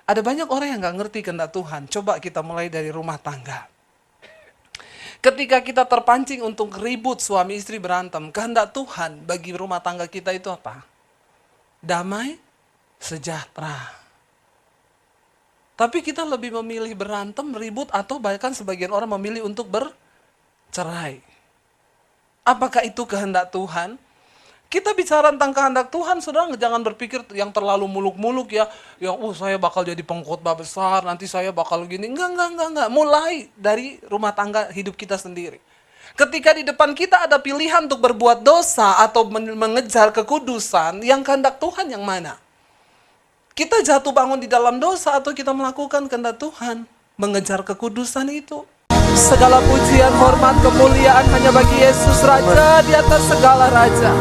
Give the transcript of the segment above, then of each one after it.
Ada banyak orang yang gak ngerti kehendak Tuhan. Coba kita mulai dari rumah tangga. Ketika kita terpancing untuk ribut, suami istri berantem, kehendak Tuhan bagi rumah tangga kita itu apa? Damai, sejahtera. Tapi kita lebih memilih berantem, ribut, atau bahkan sebagian orang memilih untuk bercerai. Apakah itu kehendak Tuhan? Kita bicara tentang kehendak Tuhan, saudara, jangan berpikir yang terlalu muluk-muluk ya. Yang, saya bakal jadi pengkhotbah besar, nanti saya bakal gini. Enggak. Mulai dari rumah tangga hidup kita sendiri. Ketika di depan kita ada pilihan untuk berbuat dosa atau mengejar kekudusan, yang kehendak Tuhan yang mana? Kita jatuh bangun di dalam dosa atau kita melakukan kehendak Tuhan? Mengejar kekudusan itu. Segala pujian, hormat, kemuliaan hanya bagi Yesus, Raja di atas segala raja.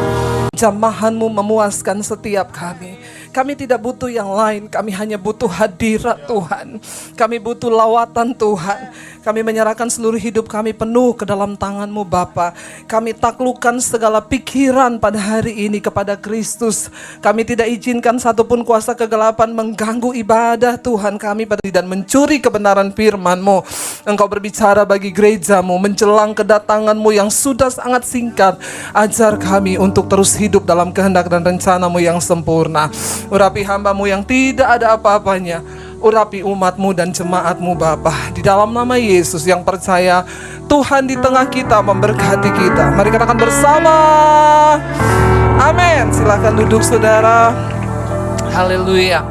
Jamahanmu memuaskan setiap kami. Kami tidak butuh yang lain, kami hanya butuh hadirat Tuhan. Kami butuh lawatan Tuhan. Kami menyerahkan seluruh hidup kami penuh ke dalam tangan-Mu Bapa. Kami taklukkan segala pikiran pada hari ini kepada Kristus. Kami tidak izinkan satupun kuasa kegelapan mengganggu ibadah Tuhan kami dan mencuri kebenaran firman-Mu. Engkau berbicara bagi gereja-Mu menjelang kedatangan-Mu yang sudah sangat singkat. Ajar kami untuk terus hidup dalam kehendak dan rencana-Mu yang sempurna. Urapi hamba-Mu yang tidak ada apa-apanya. Urapi umat-Mu dan jemaat-Mu Bapa. Di dalam nama Yesus yang percaya, Tuhan di tengah kita memberkati kita. Mari katakan bersama. Amin. Silakan duduk saudara. Haleluya.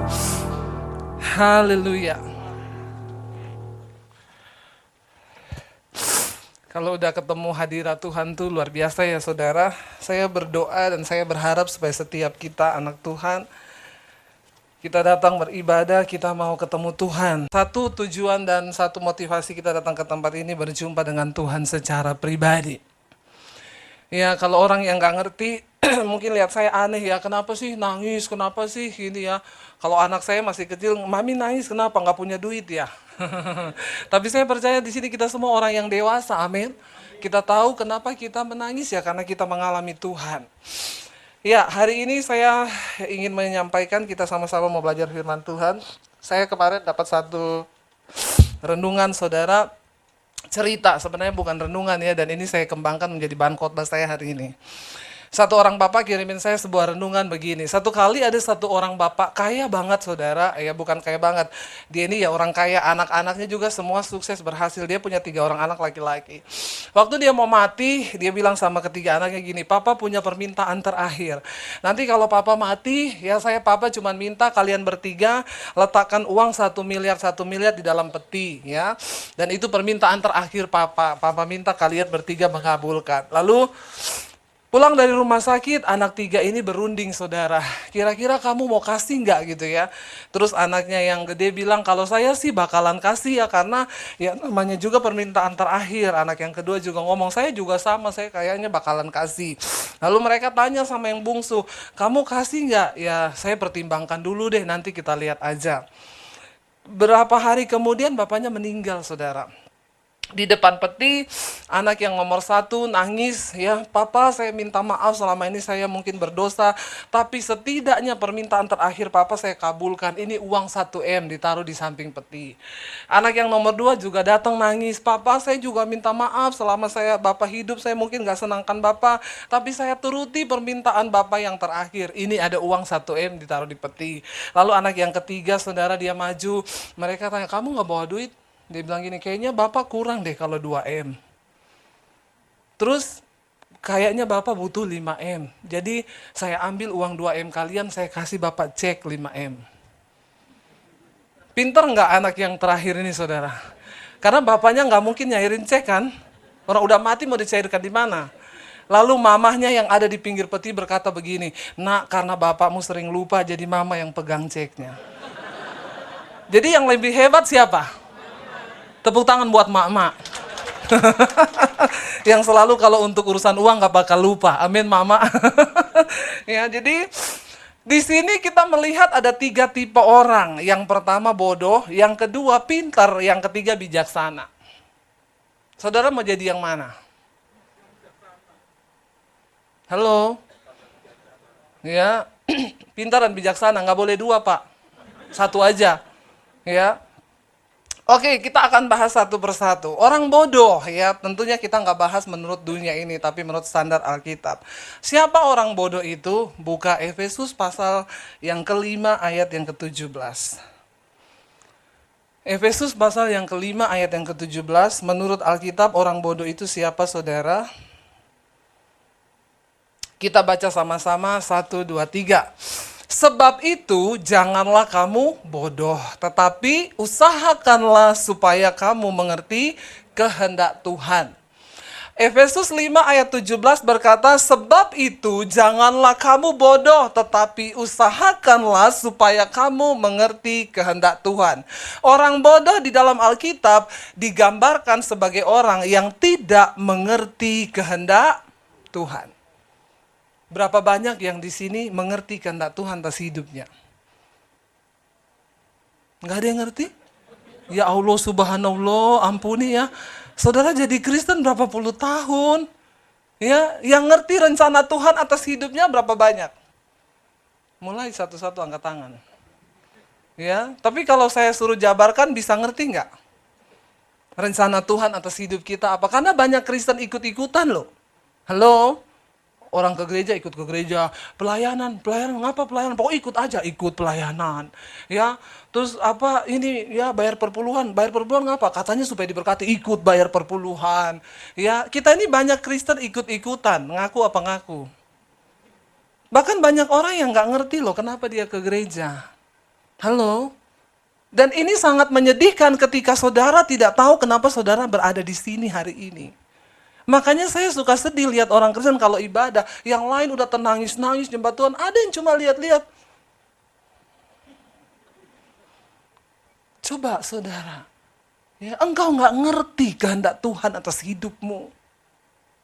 Haleluya. Kalau udah ketemu hadirat Tuhan tuh luar biasa ya saudara. Saya berdoa dan saya berharap supaya setiap kita anak Tuhan, kita datang beribadah, kita mau ketemu Tuhan. Satu tujuan dan satu motivasi kita datang ke tempat ini berjumpa dengan Tuhan secara pribadi. Ya kalau orang yang gak ngerti, mungkin lihat saya aneh ya, kenapa sih nangis, kenapa sih gini ya. Kalau anak saya masih kecil, mami nangis kenapa, gak punya duit ya. Tapi saya percaya di sini kita semua orang yang dewasa, amin. Kita tahu kenapa kita menangis ya, karena kita mengalami Tuhan. Ya, hari ini saya ingin menyampaikan, kita sama-sama mau belajar firman Tuhan. Saya kemarin dapat satu renungan saudara, cerita, sebenarnya bukan renungan ya, dan ini saya kembangkan menjadi bahan khotbah saya hari ini. Satu orang bapak kirimin saya sebuah renungan begini. Satu kali ada satu orang bapak kaya banget saudara, ya bukan kaya banget. Dia ini ya orang kaya, anak-anaknya juga semua sukses berhasil. Dia punya 3 orang anak laki-laki. Waktu dia mau mati, dia bilang sama ketiga anaknya gini, papa punya permintaan terakhir. Nanti kalau papa mati, ya papa cuma minta kalian bertiga letakkan uang 1 miliar di dalam peti ya. Dan itu permintaan terakhir papa. Papa minta kalian bertiga mengabulkan. Lalu pulang dari rumah sakit, anak 3 ini berunding saudara. Kira-kira kamu mau kasih nggak gitu ya? Terus anaknya yang gede bilang, kalau saya sih bakalan kasih ya, karena ya namanya juga permintaan terakhir. Anak yang kedua juga ngomong, saya juga sama, saya kayaknya bakalan kasih. Lalu mereka tanya sama yang bungsu, kamu kasih nggak? Ya saya pertimbangkan dulu deh, nanti kita lihat aja. Berapa hari kemudian bapaknya meninggal saudara. Di depan peti, anak yang nomor 1 nangis, ya papa saya minta maaf selama ini saya mungkin berdosa, tapi setidaknya permintaan terakhir papa saya kabulkan, ini uang 1 M ditaruh di samping peti. Anak yang nomor 2 juga datang nangis, papa saya juga minta maaf selama bapak hidup saya mungkin gak senangkan bapak, tapi saya turuti permintaan bapak yang terakhir, ini ada uang 1 M ditaruh di peti. Lalu anak yang ketiga saudara dia maju, mereka tanya, kamu gak bawa duit? Dia bilang gini, kayaknya bapak kurang deh kalau 2 M. Terus kayaknya bapak butuh 5 M. Jadi saya ambil uang 2 M kalian, saya kasih bapak cek 5 M. Pinter nggak anak yang terakhir ini saudara? Karena bapaknya nggak mungkin nyairin cek kan? Orang udah mati mau dicairkan di mana? Lalu mamahnya yang ada di pinggir peti berkata begini, nak karena bapakmu sering lupa jadi mama yang pegang ceknya. Jadi yang lebih hebat siapa? Tepuk tangan buat mak-mak. Yang selalu kalau untuk urusan uang gak bakal lupa. Amin mama. Ya, jadi di sini kita melihat ada 3 tipe orang. Yang pertama bodoh, yang kedua pintar, yang ketiga bijaksana. Saudara mau jadi yang mana? Halo? Ya, pintar dan bijaksana, gak boleh 2 pak. 1 aja. Ya. Oke, kita akan bahas satu persatu. Orang bodoh, ya, tentunya kita nggak bahas menurut dunia ini, tapi menurut standar Alkitab. Siapa orang bodoh itu? Buka Efesus pasal yang kelima ayat yang ke-17. Efesus pasal yang kelima ayat yang ke-17, menurut Alkitab orang bodoh itu siapa, saudara? Kita baca sama-sama, 1, 2, 3. Sebab itu janganlah kamu bodoh, tetapi usahakanlah supaya kamu mengerti kehendak Tuhan. Efesus 5 ayat 17 berkata, sebab itu janganlah kamu bodoh, tetapi usahakanlah supaya kamu mengerti kehendak Tuhan. Orang bodoh di dalam Alkitab digambarkan sebagai orang yang tidak mengerti kehendak Tuhan. Berapa banyak yang di sini mengerti kehendak Tuhan atas hidupnya? Nggak ada yang ngerti? Ya Allah, subhanallah, ampuni ya. Saudara jadi Kristen berapa puluh tahun? Ya, yang ngerti rencana Tuhan atas hidupnya berapa banyak? Mulai satu-satu angkat tangan. Ya, tapi kalau saya suruh jabarkan bisa ngerti nggak? Rencana Tuhan atas hidup kita apa? Karena banyak Kristen ikut-ikutan loh. Halo? Orang ke gereja ikut ke gereja, pelayanan ngapa pelayanan? Pokoknya ikut aja, ikut pelayanan. Ya, terus apa ini ya bayar perpuluhan ngapa? Katanya supaya diberkati, ikut bayar perpuluhan. Ya, kita ini banyak Kristen ikut-ikutan, ngaku apa ngaku. Bahkan banyak orang yang nggak ngerti loh kenapa dia ke gereja. Halo? Dan ini sangat menyedihkan ketika saudara tidak tahu kenapa saudara berada di sini hari ini. Makanya saya suka sedih lihat orang Kristen kalau ibadah, yang lain udah tenangis-nangis nyembah Tuhan, ada yang cuma lihat-lihat. Coba saudara, ya, engkau nggak ngerti kehendak Tuhan atas hidupmu.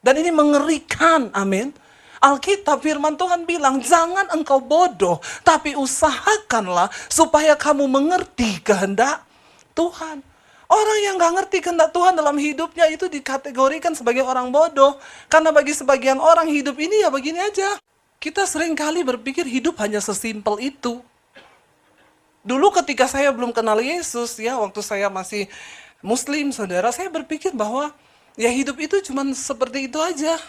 Dan ini mengerikan, amin. Alkitab firman Tuhan bilang, jangan engkau bodoh, tapi usahakanlah supaya kamu mengerti kehendak Tuhan. Orang yang gak ngerti kehendak Tuhan dalam hidupnya itu dikategorikan sebagai orang bodoh. Karena bagi sebagian orang hidup ini ya begini aja. Kita sering kali berpikir hidup hanya sesimpel itu. Dulu ketika saya belum kenal Yesus, ya waktu saya masih Muslim, saudara, saya berpikir bahwa ya hidup itu cuma seperti itu aja.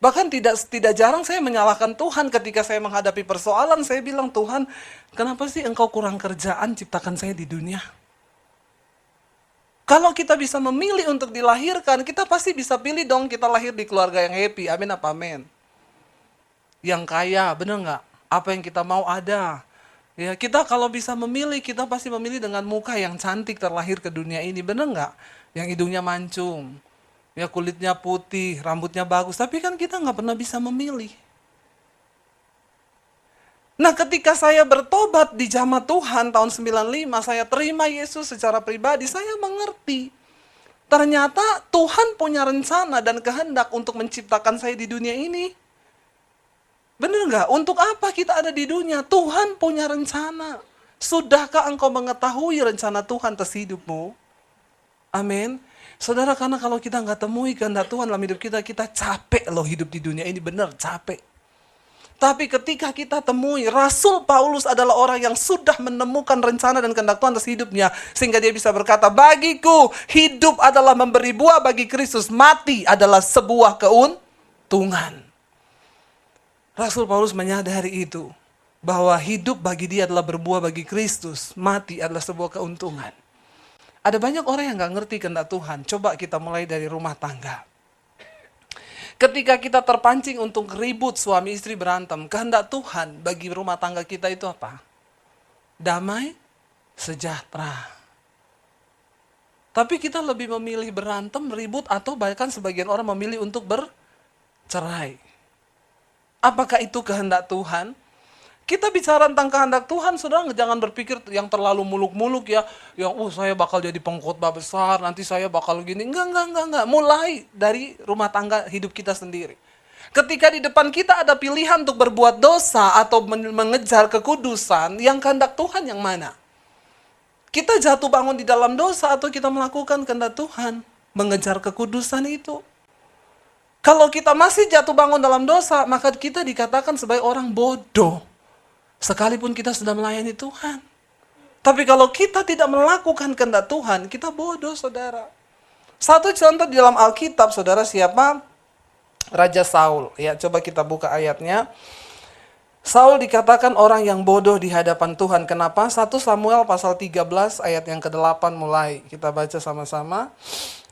Bahkan tidak jarang saya menyalahkan Tuhan ketika saya menghadapi persoalan. Saya bilang, Tuhan, kenapa sih engkau kurang kerjaan ciptakan saya di dunia? Kalau kita bisa memilih untuk dilahirkan, kita pasti bisa pilih dong kita lahir di keluarga yang happy. Amin apa amin? Yang kaya, bener nggak? Apa yang kita mau ada. Ya, kita kalau bisa memilih, kita pasti memilih dengan muka yang cantik terlahir ke dunia ini. Bener nggak? Yang hidungnya mancung, ya kulitnya putih, rambutnya bagus. Tapi kan kita nggak pernah bisa memilih. Nah, ketika saya bertobat di jamaah Tuhan tahun 95, saya terima Yesus secara pribadi, saya mengerti. Ternyata Tuhan punya rencana dan kehendak untuk menciptakan saya di dunia ini. Benar nggak? Untuk apa kita ada di dunia? Tuhan punya rencana. Sudahkah engkau mengetahui rencana Tuhan atas hidupmu? Amin. Saudara, karena kalau kita nggak temui kehendak Tuhan dalam hidup kita, kita capek loh hidup di dunia ini, benar capek. Tapi ketika kita temui, Rasul Paulus adalah orang yang sudah menemukan rencana dan kehendak Tuhan atas hidupnya. Sehingga dia bisa berkata, bagiku hidup adalah memberi buah, bagi Kristus mati adalah sebuah keuntungan. Rasul Paulus menyadari itu. Bahwa hidup bagi dia adalah berbuah bagi Kristus, mati adalah sebuah keuntungan. Ada banyak orang yang gak ngerti kehendak Tuhan. Coba kita mulai dari rumah tangga. Ketika kita terpancing untuk ribut suami istri berantem, kehendak Tuhan bagi rumah tangga kita itu apa? Damai, sejahtera. Tapi kita lebih memilih berantem, ribut, atau bahkan sebagian orang memilih untuk bercerai. Apakah itu kehendak Tuhan? Kita bicara tentang kehendak Tuhan, saudara, jangan berpikir yang terlalu muluk-muluk ya. Yang saya bakal jadi pengkhotbah besar, nanti saya bakal gini. Enggak. Mulai dari rumah tangga hidup kita sendiri. Ketika di depan kita ada pilihan untuk berbuat dosa atau mengejar kekudusan, yang kehendak Tuhan yang mana? Kita jatuh bangun di dalam dosa atau kita melakukan kehendak Tuhan? Mengejar kekudusan itu. Kalau kita masih jatuh bangun dalam dosa, maka kita dikatakan sebagai orang bodoh. Sekalipun kita sudah melayani Tuhan. Tapi kalau kita tidak melakukan kehendak Tuhan, kita bodoh, saudara. Satu contoh di dalam Alkitab, saudara, siapa? Raja Saul. Ya, coba kita buka ayatnya. Saul dikatakan orang yang bodoh di hadapan Tuhan. Kenapa? 1 Samuel pasal 13 ayat yang ke-8 mulai. Kita baca sama-sama.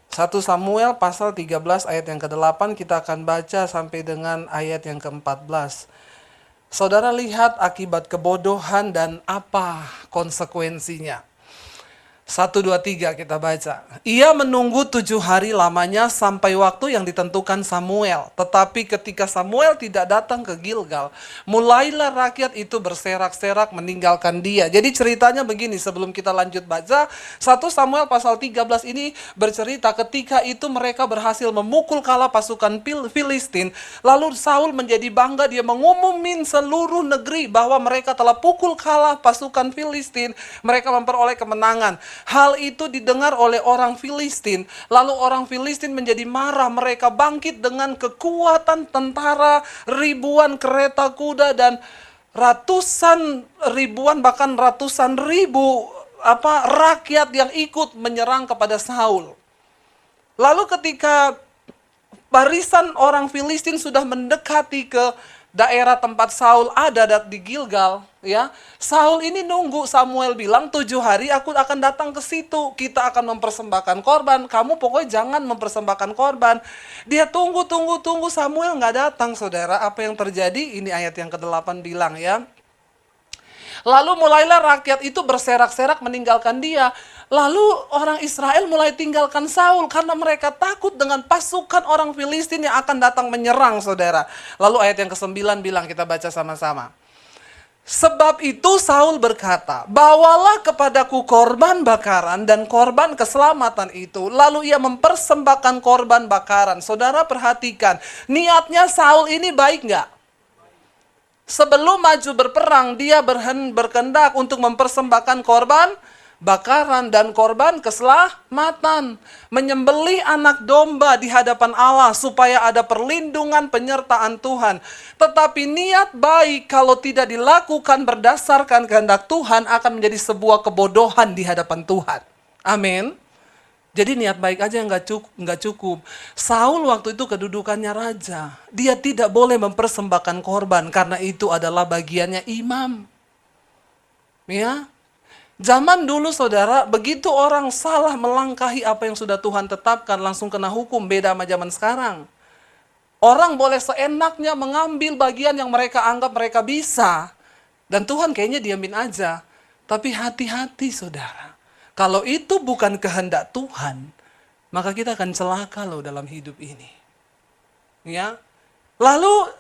1 Samuel pasal 13 ayat yang ke-8, kita akan baca sampai dengan ayat yang ke-14. Saudara lihat akibat kebodohan dan apa konsekuensinya. 1, 2, 3 kita baca. Ia menunggu 7 hari lamanya sampai waktu yang ditentukan Samuel. Tetapi ketika Samuel tidak datang ke Gilgal, mulailah rakyat itu berserak-serak meninggalkan dia. Jadi ceritanya begini, sebelum kita lanjut baca, 1 Samuel pasal 13 ini bercerita ketika itu mereka berhasil memukul kalah pasukan Filistin. Lalu Saul menjadi bangga, dia mengumumin seluruh negeri bahwa mereka telah pukul kalah pasukan Filistin. Mereka memperoleh kemenangan. Hal itu didengar oleh orang Filistin. Lalu orang Filistin menjadi marah. Mereka bangkit dengan kekuatan tentara, ribuan kereta kuda, dan ratusan ribuan, bahkan ratusan ribu rakyat yang ikut menyerang kepada Saul. Lalu ketika barisan orang Filistin sudah mendekati ke daerah tempat Saul ada di Gilgal, ya. Saul ini nunggu, Samuel bilang 7 hari aku akan datang ke situ. Kita akan mempersembahkan korban. Kamu pokoknya jangan mempersembahkan korban. Dia tunggu, Samuel nggak datang, saudara. Apa yang terjadi? Ini ayat yang ke-8 bilang, ya. Lalu mulailah rakyat itu berserak-serak meninggalkan dia. Lalu orang Israel mulai tinggalkan Saul karena mereka takut dengan pasukan orang Filistin yang akan datang menyerang, saudara. Lalu ayat yang ke-9 bilang, kita baca sama-sama. Sebab itu Saul berkata, bawalah kepadaku korban bakaran dan korban keselamatan itu. Lalu ia mempersembahkan korban bakaran. Saudara perhatikan, niatnya Saul ini baik nggak? Sebelum maju berperang, dia berkehendak untuk mempersembahkan korban bakaran dan korban keselamatan, menyembelih anak domba di hadapan Allah supaya ada perlindungan penyertaan Tuhan. Tetapi niat baik kalau tidak dilakukan berdasarkan kehendak Tuhan akan menjadi sebuah kebodohan di hadapan Tuhan. Amin. Jadi niat baik aja nggak cukup. Saul waktu itu kedudukannya raja. Dia tidak boleh mempersembahkan korban karena itu adalah bagiannya imam. Ya. Zaman dulu, saudara, begitu orang salah melangkahi apa yang sudah Tuhan tetapkan, langsung kena hukum. Beda sama zaman sekarang. Orang boleh seenaknya mengambil bagian yang mereka anggap mereka bisa. Dan Tuhan kayaknya diamin aja. Tapi hati-hati, saudara. Kalau itu bukan kehendak Tuhan, maka kita akan celaka loh dalam hidup ini. Ya. Lalu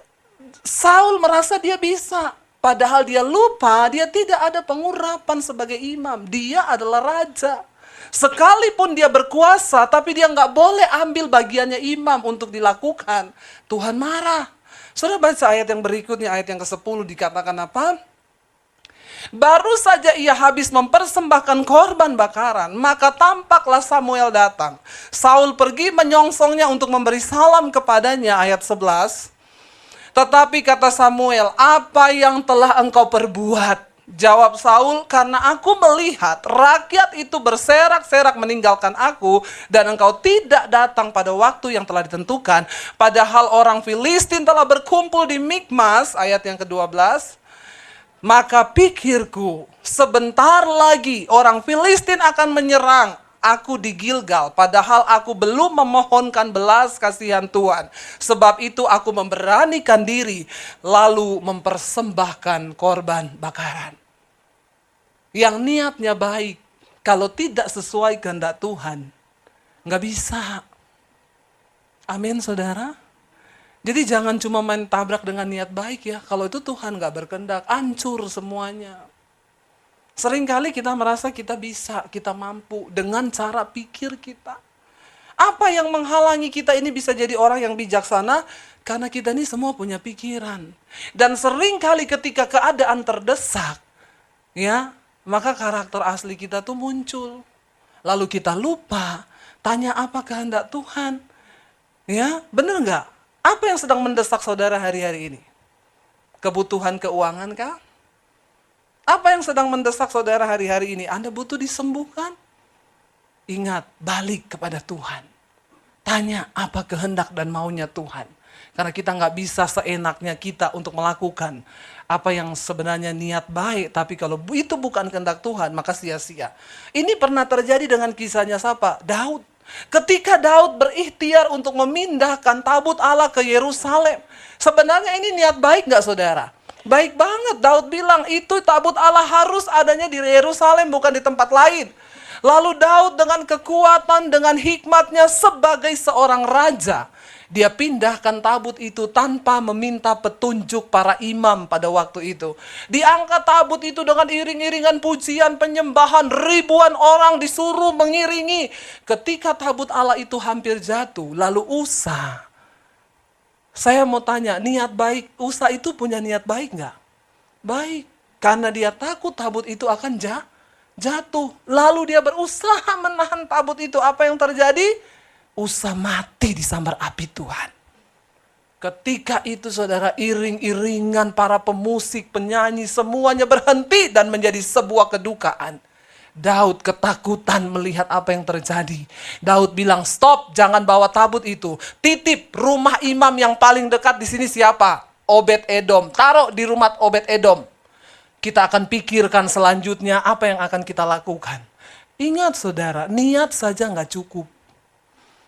Saul merasa dia bisa. Padahal dia lupa, dia tidak ada pengurapan sebagai imam. Dia adalah raja. Sekalipun dia berkuasa, tapi dia nggak boleh ambil bagiannya imam untuk dilakukan. Tuhan marah. Saudara baca ayat yang berikutnya, ayat yang ke-10 dikatakan apa? Baru saja ia habis mempersembahkan korban bakaran, maka tampaklah Samuel datang. Saul pergi menyongsongnya untuk memberi salam kepadanya, ayat 11. Tetapi kata Samuel, apa yang telah engkau perbuat? Jawab Saul, karena aku melihat rakyat itu berserak-serak meninggalkan aku dan engkau tidak datang pada waktu yang telah ditentukan. Padahal orang Filistin telah berkumpul di Mikmas, ayat yang ke-12. Maka pikirku, sebentar lagi orang Filistin akan menyerang aku di Gilgal, padahal aku belum memohonkan belas kasihan Tuhan. Sebab itu aku memberanikan diri, lalu mempersembahkan korban bakaran. Yang niatnya baik, kalau tidak sesuai kehendak Tuhan, nggak bisa. Amin, saudara. Jadi jangan cuma main tabrak dengan niat baik ya. Kalau itu Tuhan nggak berkehendak, hancur semuanya. Seringkali kita merasa kita bisa, kita mampu dengan cara pikir kita. Apa yang menghalangi kita ini bisa jadi orang yang bijaksana? Karena kita ini semua punya pikiran. Dan seringkali ketika keadaan terdesak, ya, maka karakter asli kita tuh muncul. Lalu kita lupa, tanya apa kehendak Tuhan. Ya, benar nggak? Apa yang sedang mendesak saudara hari-hari ini? Kebutuhan keuangan kah? Apa yang sedang mendesak saudara hari-hari ini? Anda butuh disembuhkan? Ingat, balik kepada Tuhan. Tanya apa kehendak dan maunya Tuhan. Karena kita nggak bisa seenaknya kita untuk melakukan apa yang sebenarnya niat baik. Tapi kalau itu bukan kehendak Tuhan, maka sia-sia. Ini pernah terjadi dengan kisahnya siapa? Daud. Ketika Daud berikhtiar untuk memindahkan tabut Allah ke Yerusalem. Sebenarnya ini niat baik nggak saudara? Baik banget. Daud bilang itu tabut Allah harus adanya di Yerusalem, bukan di tempat lain. Lalu Daud dengan kekuatan, dengan hikmatnya sebagai seorang raja, dia pindahkan tabut itu tanpa meminta petunjuk para imam pada waktu itu. Diangkat tabut itu dengan iring-iringan pujian, penyembahan, ribuan orang disuruh mengiringi. Ketika tabut Allah itu hampir jatuh, lalu Usa. Saya mau tanya, niat baik Usa itu punya niat baik nggak? Baik, karena dia takut tabut itu akan jatuh. Lalu dia berusaha menahan tabut itu. Apa yang terjadi? Usa mati disambar api Tuhan. Ketika itu saudara, iring-iringan para pemusik, penyanyi, semuanya berhenti dan menjadi sebuah kedukaan. Daud ketakutan melihat apa yang terjadi. Daud bilang, stop, jangan bawa tabut itu. Titip rumah imam yang paling dekat di sini siapa? Obed Edom. Taruh di rumah Obed Edom. Kita akan pikirkan selanjutnya apa yang akan kita lakukan. Ingat saudara, niat saja nggak cukup.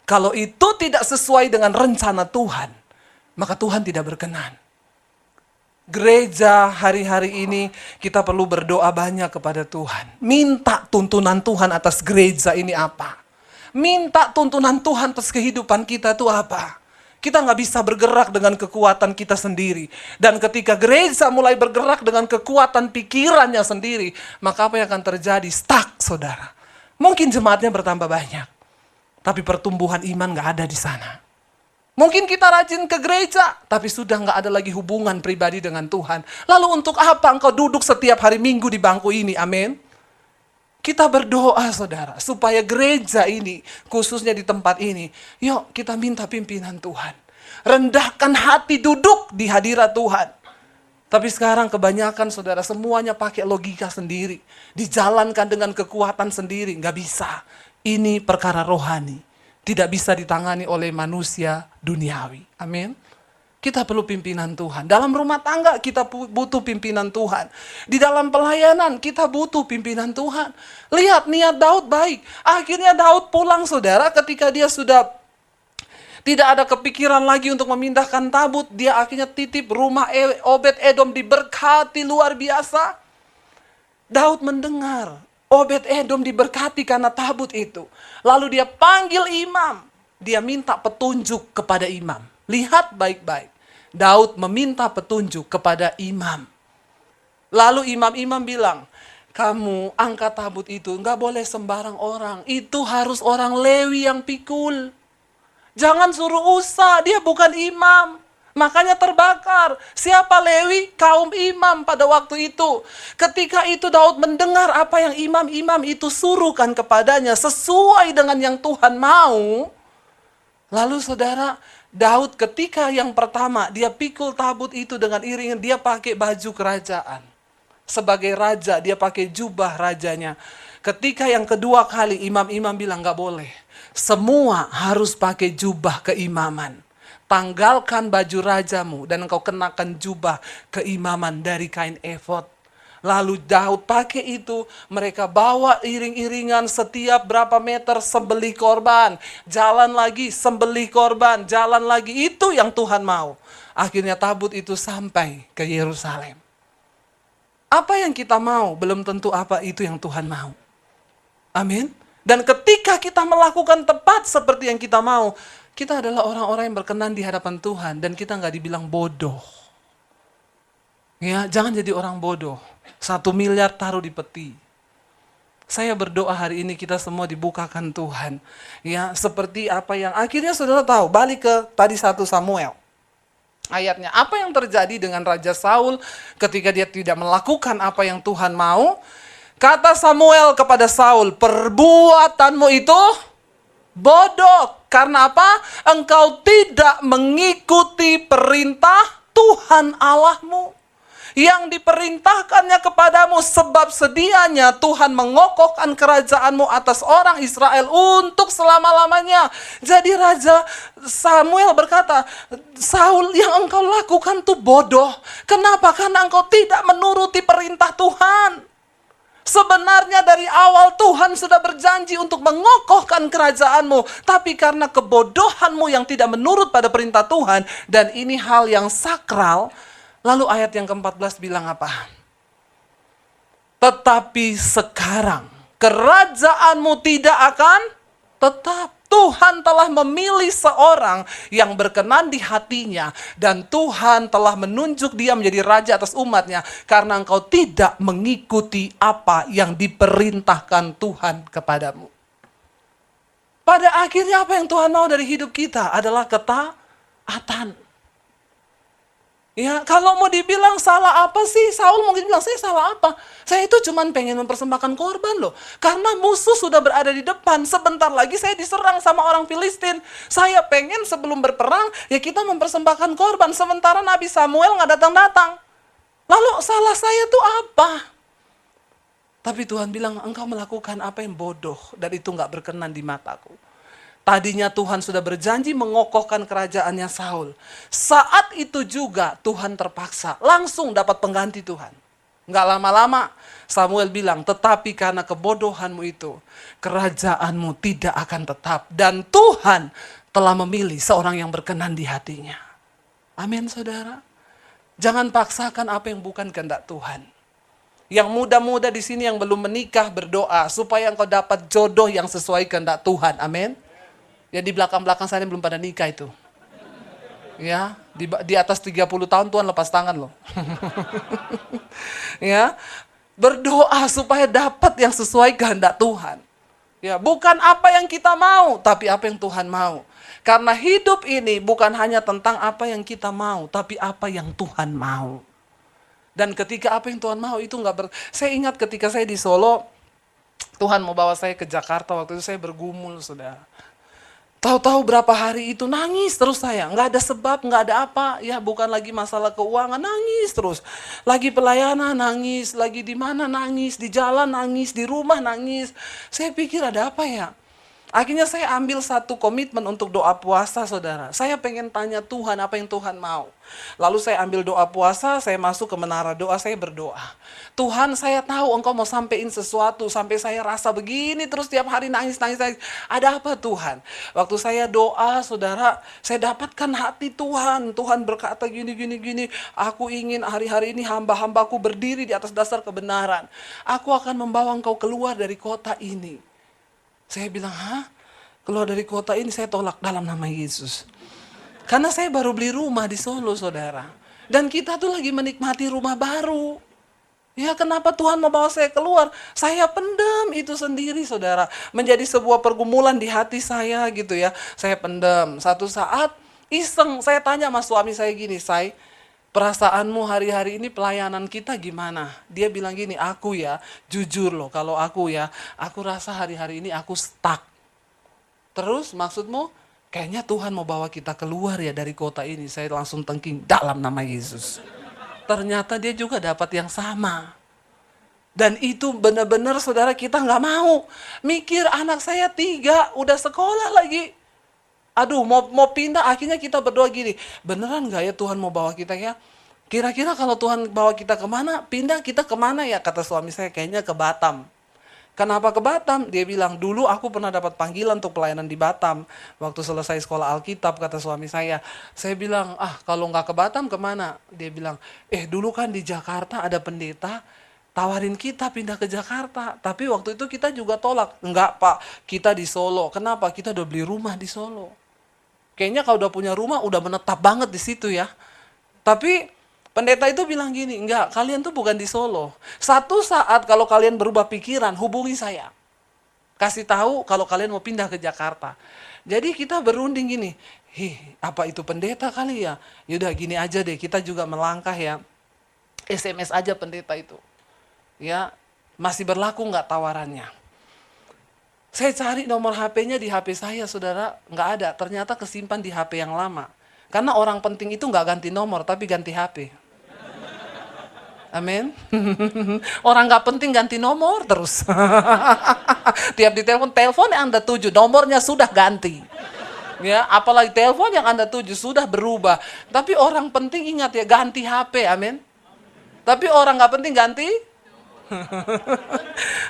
Kalau itu tidak sesuai dengan rencana Tuhan, maka Tuhan tidak berkenan. Gereja hari-hari ini kita perlu berdoa banyak kepada Tuhan. Minta tuntunan Tuhan atas gereja ini apa? Minta tuntunan Tuhan atas kehidupan kita itu apa? Kita nggak bisa bergerak dengan kekuatan kita sendiri. Dan ketika gereja mulai bergerak dengan kekuatan pikirannya sendiri, maka apa yang akan terjadi? Stuck, saudara. Mungkin jemaatnya bertambah banyak, tapi pertumbuhan iman nggak ada di sana. Mungkin kita rajin ke gereja, tapi sudah nggak ada lagi hubungan pribadi dengan Tuhan. Lalu untuk apa engkau duduk setiap hari Minggu di bangku ini? Amin. Kita berdoa saudara, supaya gereja ini, khususnya di tempat ini, yuk kita minta pimpinan Tuhan. Rendahkan hati duduk di hadirat Tuhan. Tapi sekarang kebanyakan saudara semuanya pakai logika sendiri. Dijalankan dengan kekuatan sendiri, nggak bisa. Ini perkara rohani. Tidak bisa ditangani oleh manusia duniawi. Amin. Kita perlu pimpinan Tuhan. Dalam rumah tangga kita butuh pimpinan Tuhan. Di dalam pelayanan kita butuh pimpinan Tuhan. Lihat niat Daud baik. Akhirnya Daud pulang saudara ketika dia sudah tidak ada kepikiran lagi untuk memindahkan tabut. Dia akhirnya titip rumah Obed Edom diberkati luar biasa. Daud mendengar Obed Edom diberkati karena tabut itu. Lalu dia panggil imam. Dia minta petunjuk kepada imam. Lihat baik-baik. Daud meminta petunjuk kepada imam. Lalu imam-imam bilang, kamu angkat tabut itu nggak boleh sembarang orang. Itu harus orang Lewi yang pikul. Jangan suruh Usa, dia bukan imam. Makanya terbakar. Siapa Lewi? Kaum imam pada waktu itu. Ketika itu Daud mendengar apa yang imam-imam itu suruhkan kepadanya sesuai dengan yang Tuhan mau. Lalu saudara, Daud ketika yang pertama dia pikul tabut itu dengan iringan, dia pakai baju kerajaan. Sebagai raja dia pakai jubah rajanya. Ketika yang kedua kali imam-imam bilang gak boleh. Semua harus pakai jubah keimaman. Tanggalkan baju rajamu dan engkau kenakan jubah keimaman dari kain efod. Lalu Daud pakai itu, mereka bawa iring-iringan setiap berapa meter sembelih korban. Jalan lagi, sembelih korban, jalan lagi. Itu yang Tuhan mau. Akhirnya tabut itu sampai ke Yerusalem. Apa yang kita mau, belum tentu apa itu yang Tuhan mau. Amin. Dan ketika kita melakukan tepat seperti yang kita mau, kita adalah orang-orang yang berkenan di hadapan Tuhan. Dan kita nggak dibilang bodoh. Ya, jangan jadi orang bodoh. 1 miliar taruh di peti. Saya berdoa hari ini kita semua dibukakan Tuhan. Ya, seperti apa yang akhirnya saudara tahu. Balik ke tadi 1 Samuel. Ayatnya, apa yang terjadi dengan Raja Saul ketika dia tidak melakukan apa yang Tuhan mau? Kata Samuel kepada Saul, perbuatanmu itu bodoh. Karena apa? Engkau tidak mengikuti perintah Tuhan Allahmu. yang diperintahkannya kepadamu, sebab sedianya Tuhan mengokohkan kerajaanmu atas orang Israel untuk selama-lamanya. Jadi Raja Samuel berkata, Saul, yang engkau lakukan tuh bodoh. Kenapa? Karena engkau tidak menuruti perintah Tuhan. Sebenarnya dari awal Tuhan sudah berjanji untuk mengokohkan kerajaanmu. Tapi karena kebodohanmu yang tidak menurut pada perintah Tuhan. Dan ini hal yang sakral. Lalu ayat yang ke-14 bilang apa? Tetapi sekarang kerajaanmu tidak akan tetap. Tuhan telah memilih seorang yang berkenan di hatinya. Dan Tuhan telah menunjuk dia menjadi raja atas umatnya. Karena engkau tidak mengikuti apa yang diperintahkan Tuhan kepadamu. Pada akhirnya apa yang Tuhan mau dari hidup kita adalah ketaatan. Ya, kalau mau dibilang salah apa sih? Saul mungkin bilang, saya salah apa? Saya itu cuma pengen mempersembahkan korban loh. Karena musuh sudah berada di depan. Sebentar lagi saya diserang sama orang Filistin. Saya pengen sebelum berperang, ya kita mempersembahkan korban. Sementara Nabi Samuel nggak datang-datang. Lalu salah saya itu apa? Tapi Tuhan bilang, engkau melakukan apa yang bodoh. Dan itu nggak berkenan di mataku. Tadinya Tuhan sudah berjanji mengokohkan kerajaannya Saul. Saat itu juga Tuhan terpaksa langsung dapat pengganti Tuhan. Nggak lama-lama Samuel bilang, tetapi karena kebodohanmu itu, kerajaanmu tidak akan tetap. Dan Tuhan telah memilih seorang yang berkenan di hatinya. Amin saudara. Jangan paksakan apa yang bukan kehendak Tuhan. Yang muda-muda di sini yang belum menikah berdoa supaya engkau dapat jodoh yang sesuai kehendak Tuhan. Amin. Ya di belakang-belakang sana belum pada nikah itu. Ya, di atas 30 tahun Tuhan lepas tangan loh. Ya, berdoa supaya dapat yang sesuai kehendak Tuhan. Ya, bukan apa yang kita mau, tapi apa yang Tuhan mau. Karena hidup ini bukan hanya tentang apa yang kita mau, tapi apa yang Tuhan mau. Dan ketika apa yang Tuhan mau itu saya ingat ketika saya di Solo, Tuhan mau bawa saya ke Jakarta, waktu itu saya bergumul, saudara. Tahu-tahu berapa hari itu nangis terus saya. Nggak ada sebab, nggak ada apa. Ya bukan lagi masalah keuangan, nangis terus. Lagi pelayanan nangis, lagi di mana nangis, di jalan nangis, di rumah nangis. Saya pikir ada apa ya? Akhirnya saya ambil satu komitmen untuk doa puasa, saudara. Saya pengen tanya Tuhan apa yang Tuhan mau. Lalu saya ambil doa puasa, saya masuk ke menara doa, saya berdoa. Tuhan, saya tahu engkau mau sampein sesuatu, sampai saya rasa begini terus tiap hari nangis. Ada apa Tuhan? Waktu saya doa, saudara, saya dapatkan hati Tuhan. Tuhan berkata gini. Aku ingin hari-hari ini hamba-hambaku berdiri di atas dasar kebenaran. Aku akan membawa engkau keluar dari kota ini. Saya bilang, keluar dari kota ini saya tolak dalam nama Yesus. Karena saya baru beli rumah di Solo, saudara. Dan kita tuh lagi menikmati rumah baru. Ya kenapa Tuhan mau bawa saya keluar? Saya pendam itu sendiri, saudara. Menjadi sebuah pergumulan di hati saya gitu ya. Saya pendam. Satu saat iseng saya tanya sama suami saya gini, perasaanmu hari-hari ini pelayanan kita gimana? Dia bilang gini, aku ya, jujur loh, kalau aku rasa hari-hari ini aku stuck. Terus maksudmu, kayaknya Tuhan mau bawa kita keluar ya dari kota ini. Saya langsung tengking dalam nama Yesus. Ternyata dia juga dapat yang sama. Dan itu benar-benar saudara kita nggak mau. Mikir anak saya 3, udah sekolah lagi. Aduh, mau pindah, akhirnya kita berdoa gini, beneran gak ya Tuhan mau bawa kita ya? Kira-kira kalau Tuhan bawa kita kemana, pindah kita kemana ya? Kata suami saya, kayaknya ke Batam. Kenapa ke Batam? Dia bilang, dulu aku pernah dapat panggilan untuk pelayanan di Batam. Waktu selesai sekolah Alkitab, kata suami saya. Saya bilang, kalau nggak ke Batam kemana? Dia bilang, dulu kan di Jakarta ada pendeta, tawarin kita pindah ke Jakarta. Tapi waktu itu kita juga tolak. Enggak Pak, kita di Solo. Kenapa? Kita udah beli rumah di Solo. Kayaknya kalau udah punya rumah, udah menetap banget di situ ya. Tapi pendeta itu bilang gini, enggak, kalian tuh bukan di Solo. Satu saat kalau kalian berubah pikiran, hubungi saya. Kasih tahu kalau kalian mau pindah ke Jakarta. Jadi kita berunding gini, apa itu pendeta kali ya? Yaudah gini aja deh, kita juga melangkah ya. SMS aja pendeta itu. Ya, masih berlaku nggak tawarannya? Saya cari nomor HP-nya di HP saya, saudara, nggak ada. Ternyata kesimpan di HP yang lama. Karena orang penting itu nggak ganti nomor, tapi ganti HP. Amin. Orang nggak penting ganti nomor terus. Tiap ditelepon, telepon yang Anda tuju, nomornya sudah ganti. Ya, apalagi telepon yang Anda tuju sudah berubah. Tapi orang penting ingat ya, ganti HP, amin. Tapi orang nggak penting ganti.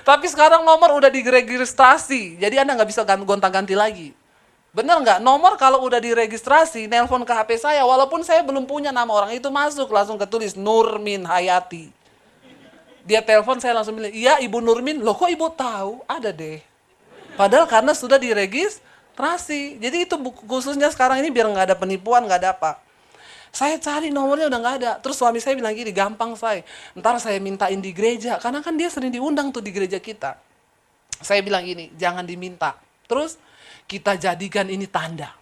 Tapi sekarang nomor udah diregistrasi, jadi Anda nggak bisa gonta-ganti lagi. Bener nggak? Nomor kalau udah diregistrasi, nelpon ke HP saya, walaupun saya belum punya nama orang itu, masuk langsung ketulis Nurmin Hayati. Dia telepon, saya langsung bilang, iya Ibu Nurmin. Loh kok Ibu tahu? Ada deh. Padahal karena sudah diregistrasi. Jadi itu khususnya sekarang ini biar nggak ada penipuan, nggak ada apa. Saya cari nomornya udah nggak ada. Terus suami saya bilang gini, gampang saya. Ntar saya mintain di gereja, karena kan dia sering diundang tuh di gereja kita. Saya bilang gini, jangan diminta. Terus kita jadikan ini tanda.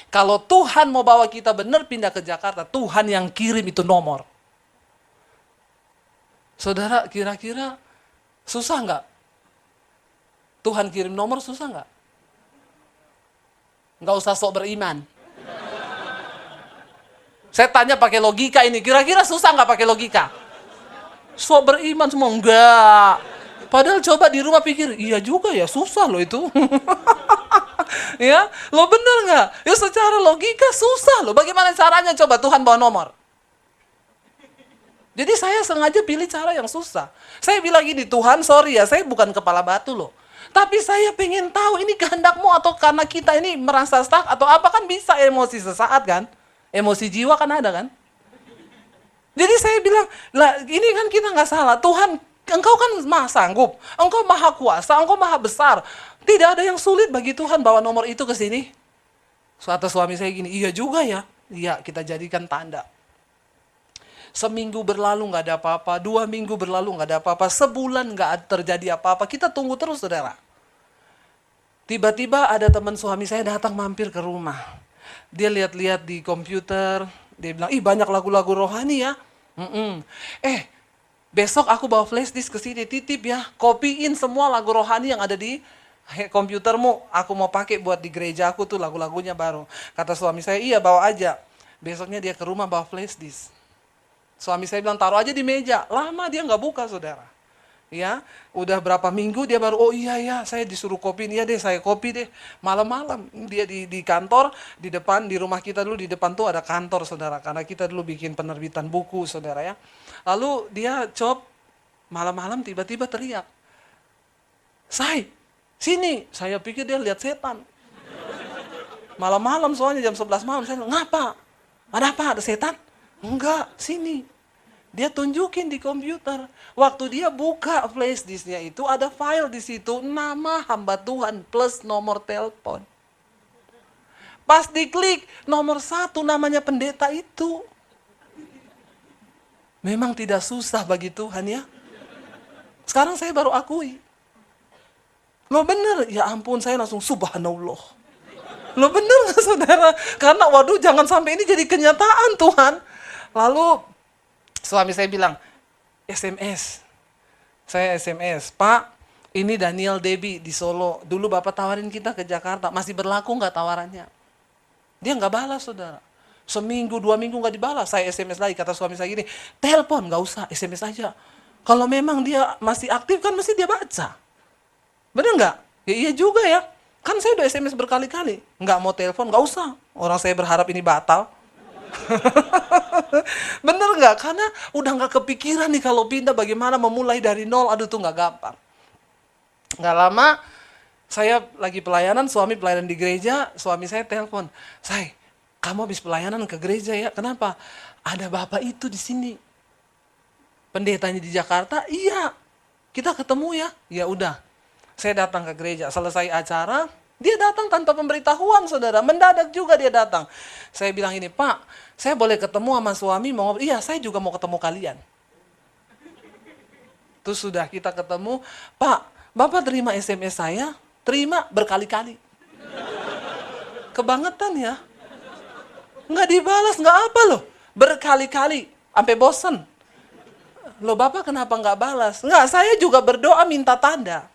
Kalau Tuhan mau bawa kita benar pindah ke Jakarta, Tuhan yang kirim itu nomor. Saudara, kira-kira susah nggak? Tuhan kirim nomor susah nggak? Nggak usah sok beriman. Saya tanya pakai logika ini, kira-kira susah nggak pakai logika? Sok beriman semua, enggak. Padahal coba di rumah pikir, iya juga ya, susah loh itu. Ya, lo bener nggak? Ya secara logika susah loh. Bagaimana caranya coba Tuhan bawa nomor? Jadi saya sengaja pilih cara yang susah. Saya bilang gini, Tuhan sorry ya, saya bukan kepala batu loh. Tapi saya pengen tahu ini kehendakmu atau karena kita ini merasa stuck atau apa, kan bisa emosi sesaat kan? Emosi jiwa kan ada kan? Jadi saya bilang, lah ini kan kita nggak salah. Tuhan, engkau kan maha sanggup. Engkau maha kuasa, engkau maha besar. Tidak ada yang sulit bagi Tuhan bawa nomor itu ke sini. Suatu suami saya gini, iya juga ya. Iya, kita jadikan tanda. Seminggu berlalu nggak ada apa-apa, 2 minggu berlalu nggak ada apa-apa, sebulan nggak terjadi apa-apa. Kita tunggu terus, saudara. Tiba-tiba ada teman suami saya datang mampir ke rumah. Dia lihat-lihat di komputer, dia bilang, ih banyak lagu-lagu rohani ya. Besok aku bawa flash disk ke sini, titip ya, kopiin semua lagu rohani yang ada di komputermu. Aku mau pakai buat di gereja aku tuh lagu-lagunya baru. Kata suami saya, iya bawa aja. Besoknya dia ke rumah bawa flash disk. Suami saya bilang, taruh aja di meja. Lama dia nggak buka, saudara. Ya, udah berapa minggu dia baru, oh iya ya, saya disuruh kopiin, iya deh saya kopi deh. Malam-malam dia di kantor, di depan, di rumah kita dulu, di depan tuh ada kantor, saudara. Karena kita dulu bikin penerbitan buku, saudara ya. Lalu dia malam-malam tiba-tiba teriak, sini. Saya pikir dia lihat setan. Malam-malam soalnya jam 11 malam, saya bilang, ngapa? Ada apa? Ada setan? Enggak, sini. Dia tunjukin di komputer. Waktu dia buka flash disknya itu ada file di situ, nama hamba Tuhan plus nomor telepon. Pas diklik nomor 1 namanya pendeta itu. Memang tidak susah bagi Tuhan ya. Sekarang saya baru akui. Lo bener, ya ampun saya langsung subhanallah. Lo bener gak saudara? Karena waduh jangan sampai ini jadi kenyataan Tuhan. Lalu suami saya bilang, SMS. Saya SMS, Pak, ini Daniel Debbie di Solo. Dulu Bapak tawarin kita ke Jakarta, masih berlaku nggak tawarannya? Dia nggak balas, saudara. Seminggu, 2 minggu nggak dibalas. Saya SMS lagi, kata suami saya gini, telepon nggak usah, SMS aja. Kalau memang dia masih aktif kan mesti dia baca. Bener nggak? Ya iya juga ya. Kan saya udah SMS berkali-kali. Nggak mau telepon, nggak usah. Orang saya berharap ini batal. Bener nggak? Karena udah nggak kepikiran nih kalau pindah bagaimana memulai dari nol. Aduh tuh nggak gampang. Nggak lama saya lagi pelayanan, suami pelayanan di gereja, suami saya telepon, kamu habis pelayanan ke gereja ya? Kenapa? Ada bapak itu di sini. Pendetanya di Jakarta? Iya. Kita ketemu ya? Ya udah. Saya datang ke gereja. Selesai acara, dia datang tanpa pemberitahuan, saudara. Mendadak juga dia datang. Saya bilang ini, Pak, saya boleh ketemu sama suami mau ngobrol? Iya, saya juga mau ketemu kalian. Terus sudah kita ketemu, Pak, Bapak terima SMS saya? Terima berkali-kali. Kebangetan ya. Nggak dibalas, nggak apa loh. Berkali-kali, sampai bosen. Loh Bapak kenapa nggak balas? Nggak, saya juga berdoa minta tanda.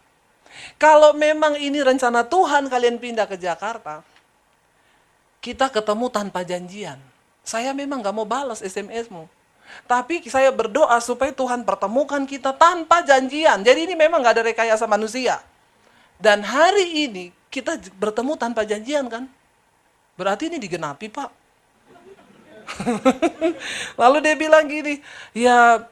Kalau memang ini rencana Tuhan kalian pindah ke Jakarta, kita ketemu tanpa janjian. Saya memang gak mau balas SMS-mu. Tapi saya berdoa supaya Tuhan pertemukan kita tanpa janjian. Jadi ini memang gak ada rekayasa manusia. Dan hari ini kita bertemu tanpa janjian kan? Berarti ini digenapi, Pak. Lalu dia bilang gini, ya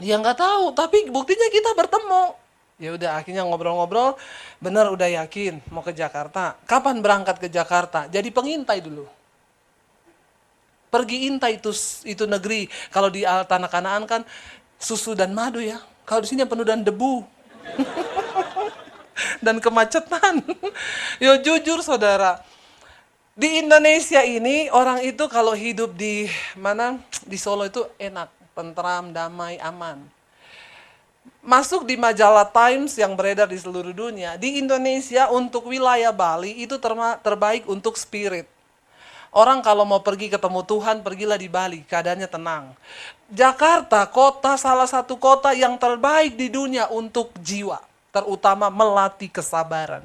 nggak tahu, tapi buktinya kita bertemu. Ya udah, akhirnya ngobrol-ngobrol, bener udah yakin mau ke Jakarta. Kapan berangkat ke Jakarta? Jadi pengintai dulu. Pergi intai itu negeri. Kalau di tanah Kanaan kan susu dan madu ya. Kalau di sini penuh dan debu. Dan kemacetan. Yo jujur saudara, di Indonesia ini orang itu kalau hidup di Solo itu enak, tentram, damai, aman. Masuk di majalah Times yang beredar di seluruh dunia, di Indonesia untuk wilayah Bali itu terbaik untuk spirit. Orang kalau mau pergi ketemu Tuhan, pergilah di Bali, keadaannya tenang. Jakarta, salah satu kota yang terbaik di dunia untuk jiwa, terutama melatih kesabaran.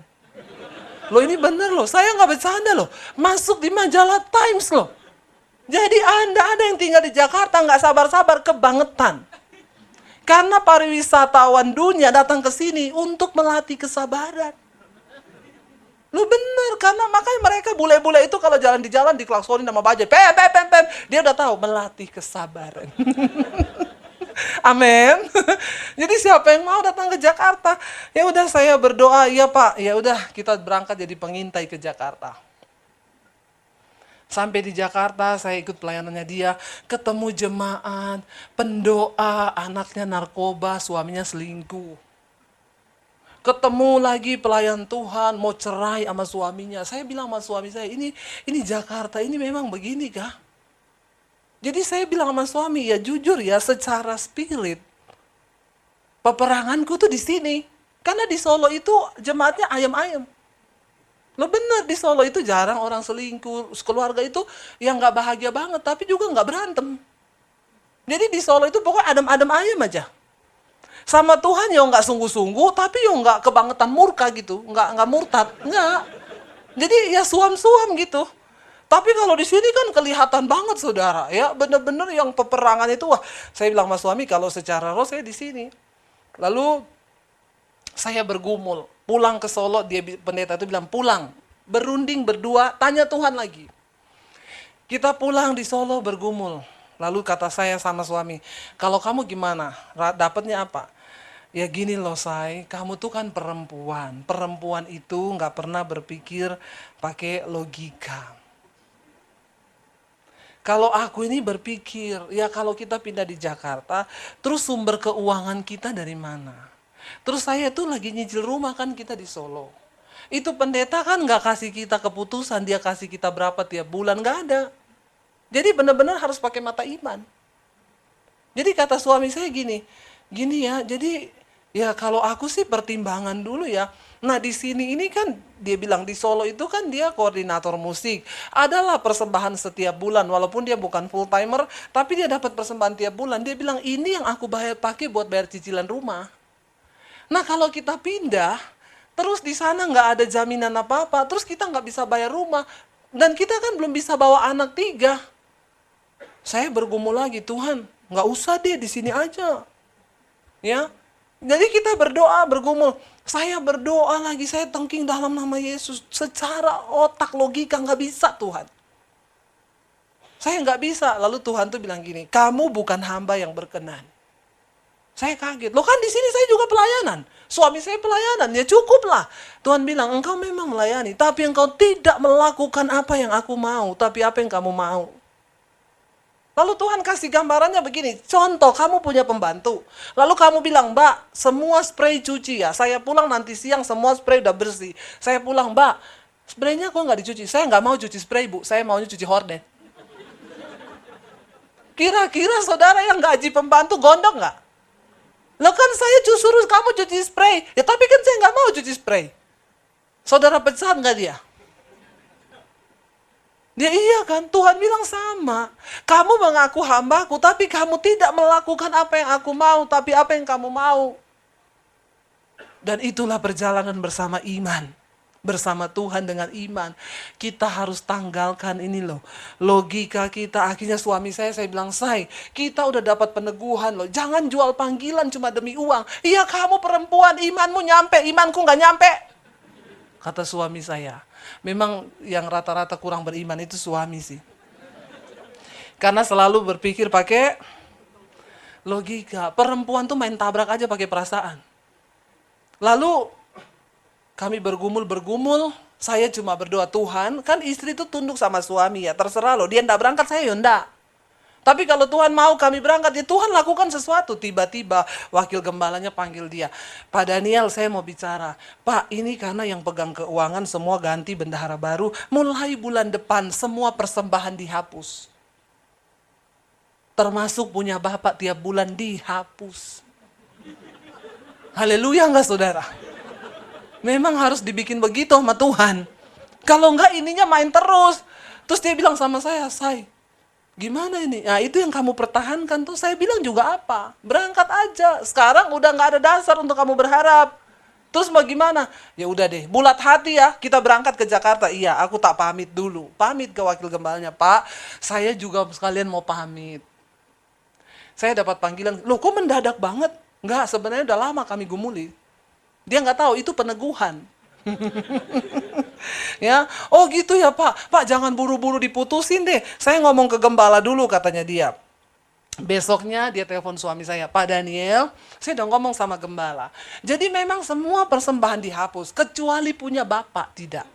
Loh ini bener loh, saya nggak bercanda loh. Masuk di majalah Times loh. Jadi ada yang tinggal di Jakarta nggak sabar-sabar kebangetan. Karena pariwisatawan dunia datang ke sini untuk melatih kesabaran. Lu bener, karena makanya mereka bule-bule itu kalau jalan di jalan diklaksonin sama bajai. Pem. Dia udah tahu melatih kesabaran. Amin. Jadi siapa yang mau datang ke Jakarta? Ya udah saya berdoa, ya Pak. Ya udah kita berangkat jadi pengintai ke Jakarta. Sampai di Jakarta saya ikut pelayanannya dia, ketemu jemaat, pendoa, anaknya narkoba, suaminya selingkuh. Ketemu lagi pelayan Tuhan, mau cerai sama suaminya. Saya bilang sama suami saya, ini Jakarta, ini memang begini kah? Jadi saya bilang sama suami, ya jujur ya, secara spirit, peperanganku tuh di sini. Karena di Solo itu jemaatnya ayam-ayam. Lo bener, di Solo itu jarang orang selingkuh, keluarga itu yang gak bahagia banget, tapi juga gak berantem. Jadi di Solo itu pokoknya adem-adem ayam aja. Sama Tuhan ya nggak sungguh-sungguh, tapi ya nggak kebangetan murka gitu, nggak murtad, nggak. Jadi ya suam-suam gitu. Tapi kalau di sini kan kelihatan banget saudara, ya bener-bener yang peperangan itu, wah saya bilang sama suami kalau secara roh saya di sini. Lalu saya bergumul, pulang ke Solo, pendeta itu bilang pulang, berunding berdua, tanya Tuhan lagi. Kita pulang di Solo bergumul. Lalu kata saya sama suami, kalau kamu gimana? Dapatnya apa? Ya gini loh say, kamu tuh kan perempuan. Perempuan itu gak pernah berpikir pakai logika. Kalau aku ini berpikir, ya kalau kita pindah di Jakarta, terus sumber keuangan kita dari mana? Terus saya tuh lagi nyicil rumah kan kita di Solo. Itu pendeta kan gak kasih kita keputusan, dia kasih kita berapa tiap bulan, gak ada. Jadi benar-benar harus pakai mata iman. Jadi kata suami saya gini ya, jadi ya kalau aku sih pertimbangan dulu ya. Nah di sini ini kan dia bilang di Solo itu kan dia koordinator musik. Adalah persembahan setiap bulan, walaupun dia bukan full timer, tapi dia dapat persembahan tiap bulan. Dia bilang ini yang aku pakai buat bayar cicilan rumah. Nah kalau kita pindah, terus di sana nggak ada jaminan apa-apa, terus kita nggak bisa bayar rumah, dan kita kan belum bisa bawa anak 3. Saya bergumul lagi, Tuhan, nggak usah deh di sini aja, ya. Jadi kita berdoa, bergumul. Saya berdoa lagi, saya tengking dalam nama Yesus. Secara otak logika nggak bisa Tuhan. Saya nggak bisa. Lalu Tuhan tuh bilang gini, kamu bukan hamba yang berkenan. Saya kaget. Loh kan di sini saya juga pelayanan. Suami saya pelayanan, ya cukuplah. Tuhan bilang, engkau memang melayani, tapi engkau tidak melakukan apa yang aku mau, tapi apa yang kamu mau. Lalu Tuhan kasih gambarannya begini, contoh kamu punya pembantu. Lalu kamu bilang, Mbak, semua spray cuci ya. Saya pulang nanti siang semua spray udah bersih. Saya pulang, Mbak, spraynya kok nggak dicuci? Saya nggak mau cuci spray, Bu. Saya maunya cuci horden. Kira-kira saudara yang gaji pembantu gondok nggak? Loh kan saya suruh kamu cuci spray. Ya tapi kan saya nggak mau cuci spray. Saudara pecat nggak dia? Dia iya kan, Tuhan bilang sama. Kamu mengaku hambaku, tapi kamu tidak melakukan apa yang aku mau, tapi apa yang kamu mau. Dan itulah perjalanan bersama iman. bersama Tuhan dengan iman. Kita harus tanggalkan ini loh, logika kita. Akhirnya suami saya bilang, "Say, kita udah dapat peneguhan loh, jangan jual panggilan cuma demi uang." "Iya, kamu perempuan, imanmu nyampe, imanku nggak nyampe," kata suami saya. Memang yang rata-rata kurang beriman itu suami sih, karena selalu berpikir pakai logika. Perempuan tuh main tabrak aja pakai perasaan. Lalu kami bergumul, saya cuma berdoa, "Tuhan, kan istri itu tunduk sama suami ya, terserah loh, dia ndak berangkat, saya ya ndak. Tapi kalau Tuhan mau kami berangkat, ya Tuhan lakukan sesuatu." Tiba-tiba wakil gembalanya panggil dia, "Pak Daniel, saya mau bicara. Pak, ini karena yang pegang keuangan semua ganti bendahara baru, mulai bulan depan semua persembahan dihapus. Termasuk punya Bapak tiap bulan dihapus." Haleluya enggak saudara? Memang harus dibikin begitu sama Tuhan. Kalau enggak ininya main terus. Terus dia bilang sama saya, "Say, gimana ini?" Nah itu yang kamu pertahankan tuh. Saya bilang juga apa? Berangkat aja. Sekarang udah nggak ada dasar untuk kamu berharap. Terus mau gimana? Ya udah deh, bulat hati ya, kita berangkat ke Jakarta. Iya, aku tak pamit dulu. Pamit ke wakil gembalanya, "Pak, saya juga sekalian mau pamit." Saya dapat panggilan, "Loh kok mendadak banget?" "Enggak, sebenarnya udah lama kami gumuli." Dia nggak tahu itu peneguhan. Ya, "Oh gitu ya Pak. Pak jangan buru-buru diputusin deh. Saya ngomong ke gembala dulu," katanya dia. Besoknya dia telepon suami saya, "Pak Daniel, saya udah ngomong sama gembala. Jadi memang semua persembahan dihapus, kecuali punya Bapak tidak."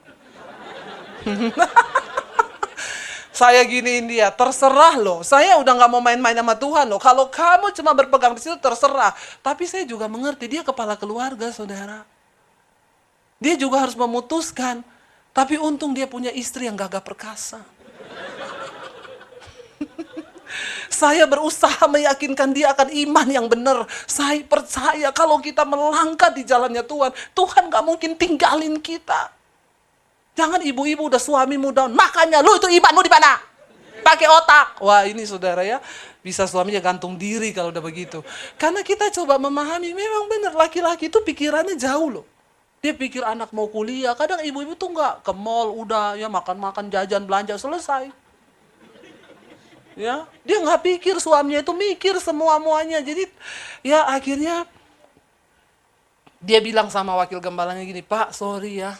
Saya giniin dia, "Terserah loh, saya udah nggak mau main-main sama Tuhan loh. Kalau kamu cuma berpegang di situ terserah." Tapi saya juga mengerti, dia kepala keluarga saudara. Dia juga harus memutuskan. Tapi untung dia punya istri yang gagah perkasa. Saya berusaha meyakinkan dia akan iman yang benar. Saya percaya kalau kita melangkah di jalannya Tuhan, Tuhan gak mungkin tinggalin kita. Jangan ibu-ibu udah suamimu down, "Makanya lu itu imanmu di mana? Pakai otak." Wah ini saudara ya, bisa suaminya gantung diri kalau udah begitu. Karena kita coba memahami, memang benar laki-laki itu pikirannya jauh loh. Dia pikir anak mau kuliah, kadang ibu-ibu tuh nggak ke mall, udah ya makan-makan, jajan, belanja, selesai. Ya, dia nggak pikir suaminya itu mikir semua-muanya. Jadi ya akhirnya dia bilang sama wakil gembalanya gini, "Pak, sorry ya,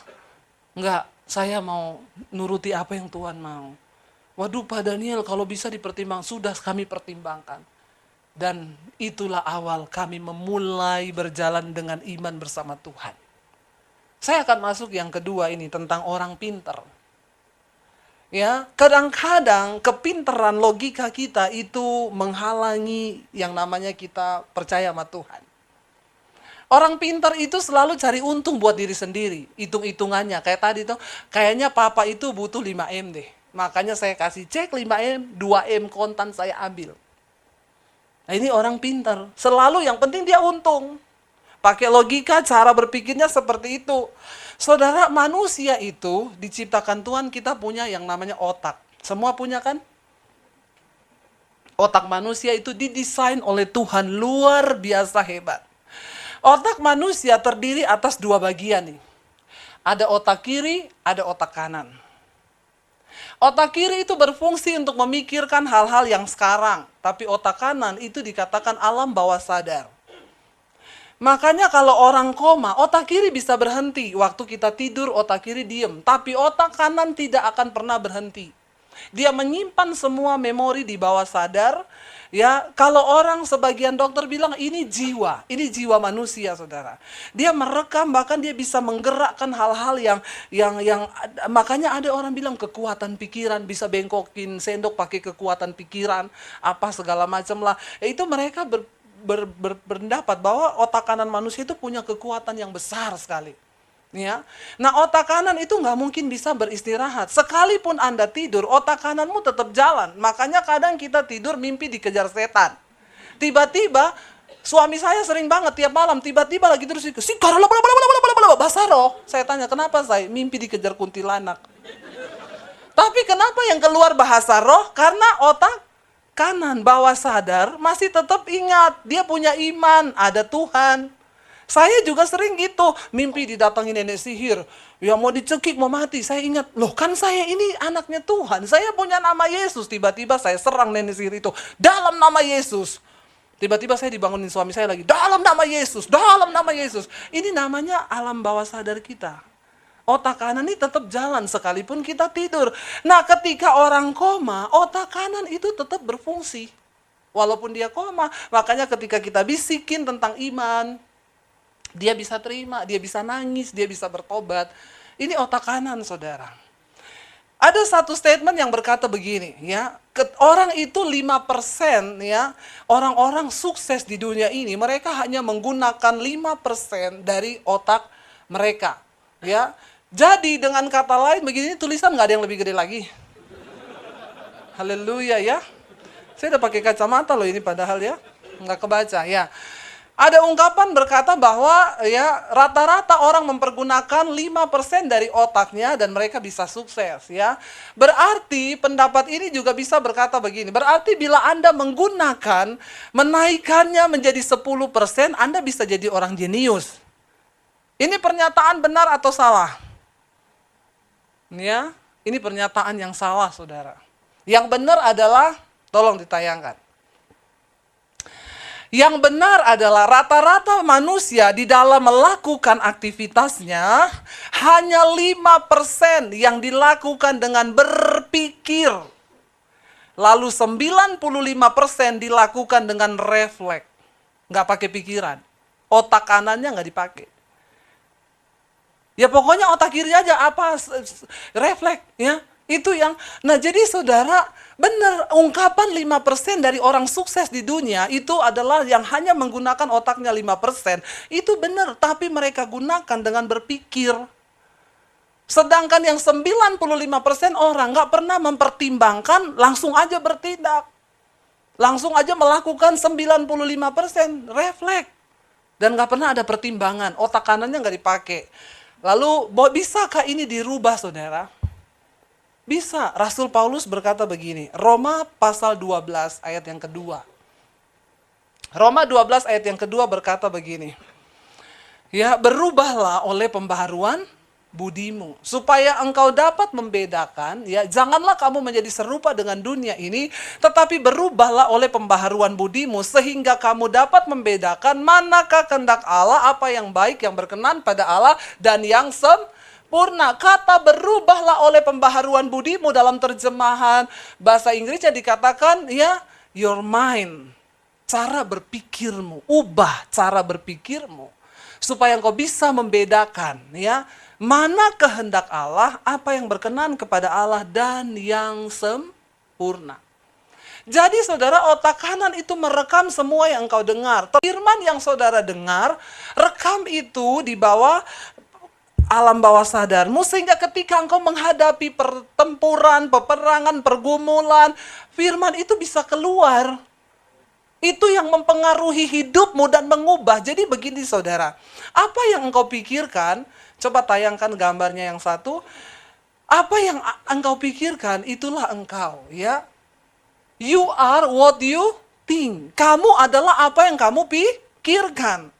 nggak, saya mau nuruti apa yang Tuhan mau." "Waduh Pak Daniel, kalau bisa dipertimbangkan." "Sudah, kami pertimbangkan." Dan itulah awal kami memulai berjalan dengan iman bersama Tuhan. Saya akan masuk yang kedua ini, tentang orang pintar. Ya, kadang-kadang kepintaran logika kita itu menghalangi yang namanya kita percaya sama Tuhan. Orang pintar itu selalu cari untung buat diri sendiri. Hitung-hitungannya. Kayak tadi tuh, kayaknya papa itu butuh 5M deh. Makanya saya kasih cek 5M, 2M kontan saya ambil. Nah ini orang pintar. Selalu yang penting dia untung. Pakai logika, cara berpikirnya seperti itu. Saudara, manusia itu diciptakan Tuhan, kita punya yang namanya otak. Semua punya kan? Otak manusia itu didesain oleh Tuhan, luar biasa hebat. Otak manusia terdiri atas dua bagian nih. Ada otak kiri, ada otak kanan. Otak kiri itu berfungsi untuk memikirkan hal-hal yang sekarang. Tapi otak kanan itu dikatakan alam bawah sadar. Makanya kalau orang koma, otak kiri bisa berhenti. Waktu kita tidur, otak kiri diem. Tapi otak kanan tidak akan pernah berhenti. Dia menyimpan semua memori di bawah sadar. Ya, kalau orang sebagian dokter bilang ini jiwa manusia, saudara. Dia merekam, bahkan dia bisa menggerakkan hal-hal yang makanya ada orang bilang kekuatan pikiran, bisa bengkokin sendok pakai kekuatan pikiran, apa segala macam lah. Itu mereka berpendapat bahwa otak kanan manusia itu punya kekuatan yang besar sekali. Ya. Nah otak kanan itu nggak mungkin bisa beristirahat. Sekalipun Anda tidur, otak kananmu tetap jalan. Makanya kadang kita tidur mimpi dikejar setan. Tiba-tiba, suami saya sering banget tiap malam, tiba-tiba lagi terus bahasa roh. Saya tanya, "Kenapa saya mimpi dikejar kuntilanak?" Tapi kenapa yang keluar bahasa roh? Karena otak kanan bawah sadar masih tetap ingat. Dia punya iman, ada Tuhan. Saya juga sering gitu, mimpi didatangi nenek sihir, ya mau dicekik, mau mati. Saya ingat, loh kan saya ini anaknya Tuhan, saya punya nama Yesus. Tiba-tiba saya serang nenek sihir itu, dalam nama Yesus. Tiba-tiba saya dibangunin suami saya lagi, dalam nama Yesus, dalam nama Yesus. Ini namanya alam bawah sadar kita. Otak kanan ini tetap jalan sekalipun kita tidur. Nah, ketika orang koma, otak kanan itu tetap berfungsi. Walaupun dia koma, makanya ketika kita bisikin tentang iman, dia bisa terima, dia bisa nangis, dia bisa bertobat. Ini otak kanan, saudara. Ada satu statement yang berkata begini, ya, orang itu 5%, ya, orang-orang sukses di dunia ini, mereka hanya menggunakan 5% dari otak mereka, ya. Jadi dengan kata lain begini, tulisan nggak ada yang lebih gede lagi. Haleluya, ya. Saya udah pakai kacamata loh ini padahal, ya, nggak kebaca, ya. Ada ungkapan berkata bahwa ya rata-rata orang mempergunakan 5% dari otaknya dan mereka bisa sukses, ya. Berarti pendapat ini juga bisa berkata begini. Berarti bila Anda menggunakan menaikkannya menjadi 10%, Anda bisa jadi orang jenius. Ini pernyataan benar atau salah? Ya, ini pernyataan yang salah, saudara. Yang benar adalah, tolong ditayangkan. Yang benar adalah rata-rata manusia di dalam melakukan aktivitasnya hanya 5% yang dilakukan dengan berpikir. Lalu 95% dilakukan dengan refleks. Nggak pakai pikiran. Otak kanannya nggak dipakai. Ya pokoknya otak kiri aja refleks, ya. Itu yang, nah jadi saudara, benar ungkapan 5% dari orang sukses di dunia itu adalah yang hanya menggunakan otaknya 5%. Itu benar, tapi mereka gunakan dengan berpikir. Sedangkan yang 95% orang nggak pernah mempertimbangkan, langsung aja bertindak. Langsung aja melakukan 95% refleks. Dan nggak pernah ada pertimbangan, otak kanannya nggak dipakai. Lalu, bisakah ini dirubah, saudara? Bisa. Rasul Paulus berkata begini, Roma pasal 12 ayat yang kedua. Roma 12 ayat yang kedua berkata begini, ya, berubahlah oleh pembaharuan budimu, supaya engkau dapat membedakan, ya, janganlah kamu menjadi serupa dengan dunia ini, tetapi berubahlah oleh pembaharuan budimu, sehingga kamu dapat membedakan manakah kehendak Allah, apa yang baik, yang berkenan pada Allah, dan yang sempurna. Kata berubahlah oleh pembaharuan budimu dalam terjemahan bahasa Inggrisnya dikatakan, ya, your mind, cara berpikirmu, ubah cara berpikirmu, supaya engkau bisa membedakan, ya, mana kehendak Allah, apa yang berkenan kepada Allah, dan yang sempurna. Jadi saudara, otak kanan itu merekam semua yang engkau dengar. Firman yang saudara dengar, rekam itu di bawah alam bawah sadarmu, sehingga ketika engkau menghadapi pertempuran, peperangan, pergumulan, firman itu bisa keluar. Itu yang mempengaruhi hidupmu dan mengubah. Jadi begini saudara, apa yang engkau pikirkan, coba tayangkan gambarnya yang satu. Apa yang engkau pikirkan, itulah engkau, ya. You are what you think. Kamu adalah apa yang kamu pikirkan.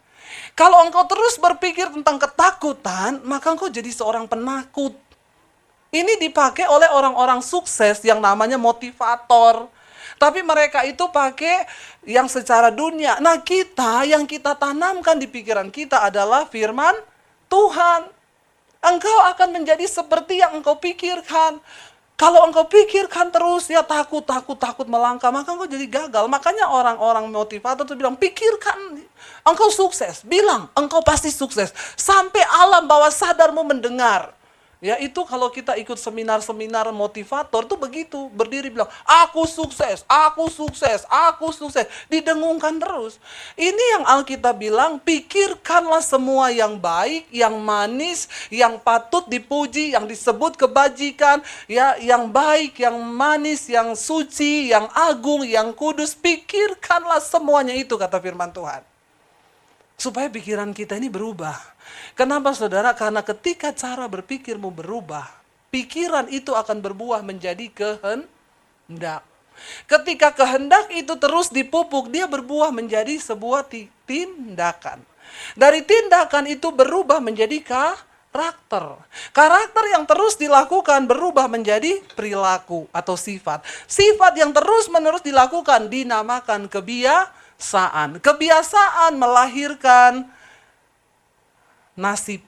Kalau engkau terus berpikir tentang ketakutan, maka engkau jadi seorang penakut. Ini dipakai oleh orang-orang sukses yang namanya motivator. Tapi mereka itu pakai yang secara dunia. Nah, kita, yang kita tanamkan di pikiran kita adalah firman Tuhan. Engkau akan menjadi seperti yang engkau pikirkan. Kalau engkau pikirkan terus, ya takut melangkah, maka engkau jadi gagal. Makanya orang-orang motivator itu bilang, pikirkan engkau sukses. Bilang, engkau pasti sukses. Sampai alam bawah sadarmu mendengar. Ya, itu kalau kita ikut seminar-seminar motivator tuh begitu, berdiri bilang, aku sukses, aku sukses, aku sukses, didengungkan terus. Ini yang Alkitab bilang, pikirkanlah semua yang baik, yang manis, yang patut dipuji, yang disebut kebajikan, ya, yang baik, yang manis, yang suci, yang agung, yang kudus, pikirkanlah semuanya itu, kata firman Tuhan. Supaya pikiran kita ini berubah. Kenapa saudara? Karena ketika cara berpikirmu berubah, pikiran itu akan berbuah menjadi kehendak. Ketika kehendak itu terus dipupuk, dia berbuah menjadi sebuah tindakan. Dari tindakan itu berubah menjadi karakter. Karakter yang terus dilakukan berubah menjadi perilaku atau sifat. Sifat yang terus-menerus dilakukan dinamakan kebiasaan. Kebiasaan melahirkan nasib.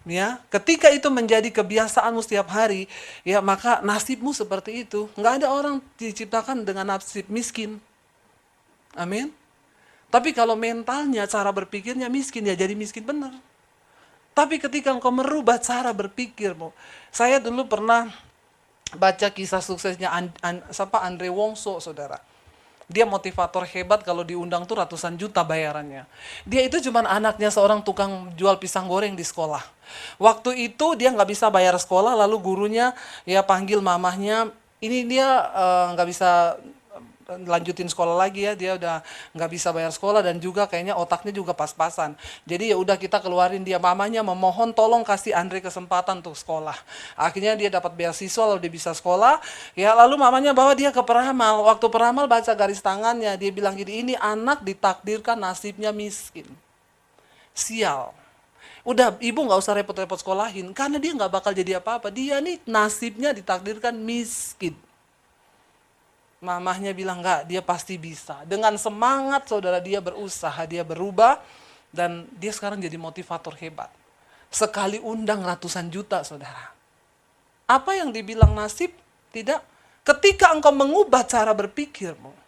Ya, ketika itu menjadi kebiasaanmu setiap hari, ya maka nasibmu seperti itu. Nggak ada orang diciptakan dengan nasib miskin. Amin. Tapi kalau mentalnya, cara berpikirnya miskin, ya jadi miskin benar. Tapi ketika engkau merubah cara berpikirmu, saya dulu pernah baca kisah suksesnya Andre Wongso, saudara. Dia motivator hebat, kalau diundang tuh ratusan juta bayarannya. Dia itu cuma anaknya seorang tukang jual pisang goreng di sekolah. Waktu itu dia nggak bisa bayar sekolah, lalu gurunya ya panggil mamahnya. Ini dia nggak bisa lanjutin sekolah lagi ya, dia udah nggak bisa bayar sekolah dan juga kayaknya otaknya juga pas-pasan. Jadi ya udah kita keluarin dia. Mamanya memohon tolong kasih Andre kesempatan untuk sekolah. Akhirnya dia dapat beasiswa lalu dia bisa sekolah. Ya lalu mamanya bawa dia ke peramal. Waktu peramal baca garis tangannya, dia bilang gini, ini anak ditakdirkan nasibnya miskin. Sial. Udah ibu nggak usah repot-repot sekolahin karena dia nggak bakal jadi apa-apa. Dia nih nasibnya ditakdirkan miskin. Mamahnya bilang enggak, dia pasti bisa. Dengan semangat saudara dia berusaha, dia berubah. Dan dia sekarang jadi motivator hebat. Sekali undang ratusan juta saudara. Apa yang dibilang nasib? Tidak. Ketika engkau mengubah cara berpikirmu.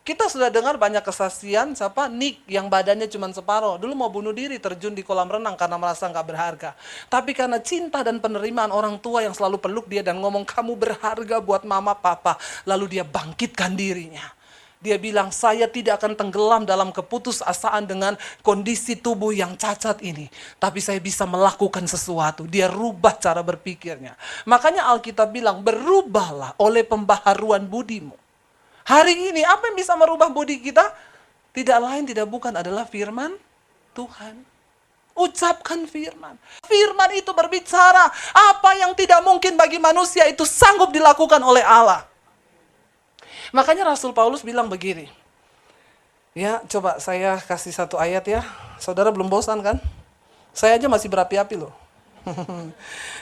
Kita sudah dengar banyak kesaksian, siapa? Nick yang badannya cuma separuh. Dulu mau bunuh diri, terjun di kolam renang karena merasa nggak berharga. Tapi karena cinta dan penerimaan orang tua yang selalu peluk dia dan ngomong kamu berharga buat mama papa. Lalu dia bangkitkan dirinya. Dia bilang saya tidak akan tenggelam dalam keputusasaan dengan kondisi tubuh yang cacat ini. Tapi saya bisa melakukan sesuatu. Dia rubah cara berpikirnya. Makanya Alkitab bilang berubahlah oleh pembaharuan budimu. Hari ini apa yang bisa merubah budi kita? Tidak lain tidak bukan adalah firman Tuhan. Ucapkan firman. Firman itu berbicara apa yang tidak mungkin bagi manusia itu sanggup dilakukan oleh Allah. Makanya Rasul Paulus bilang begini. Ya, coba saya kasih satu ayat ya. Saudara belum bosan kan? Saya aja masih berapi-api loh.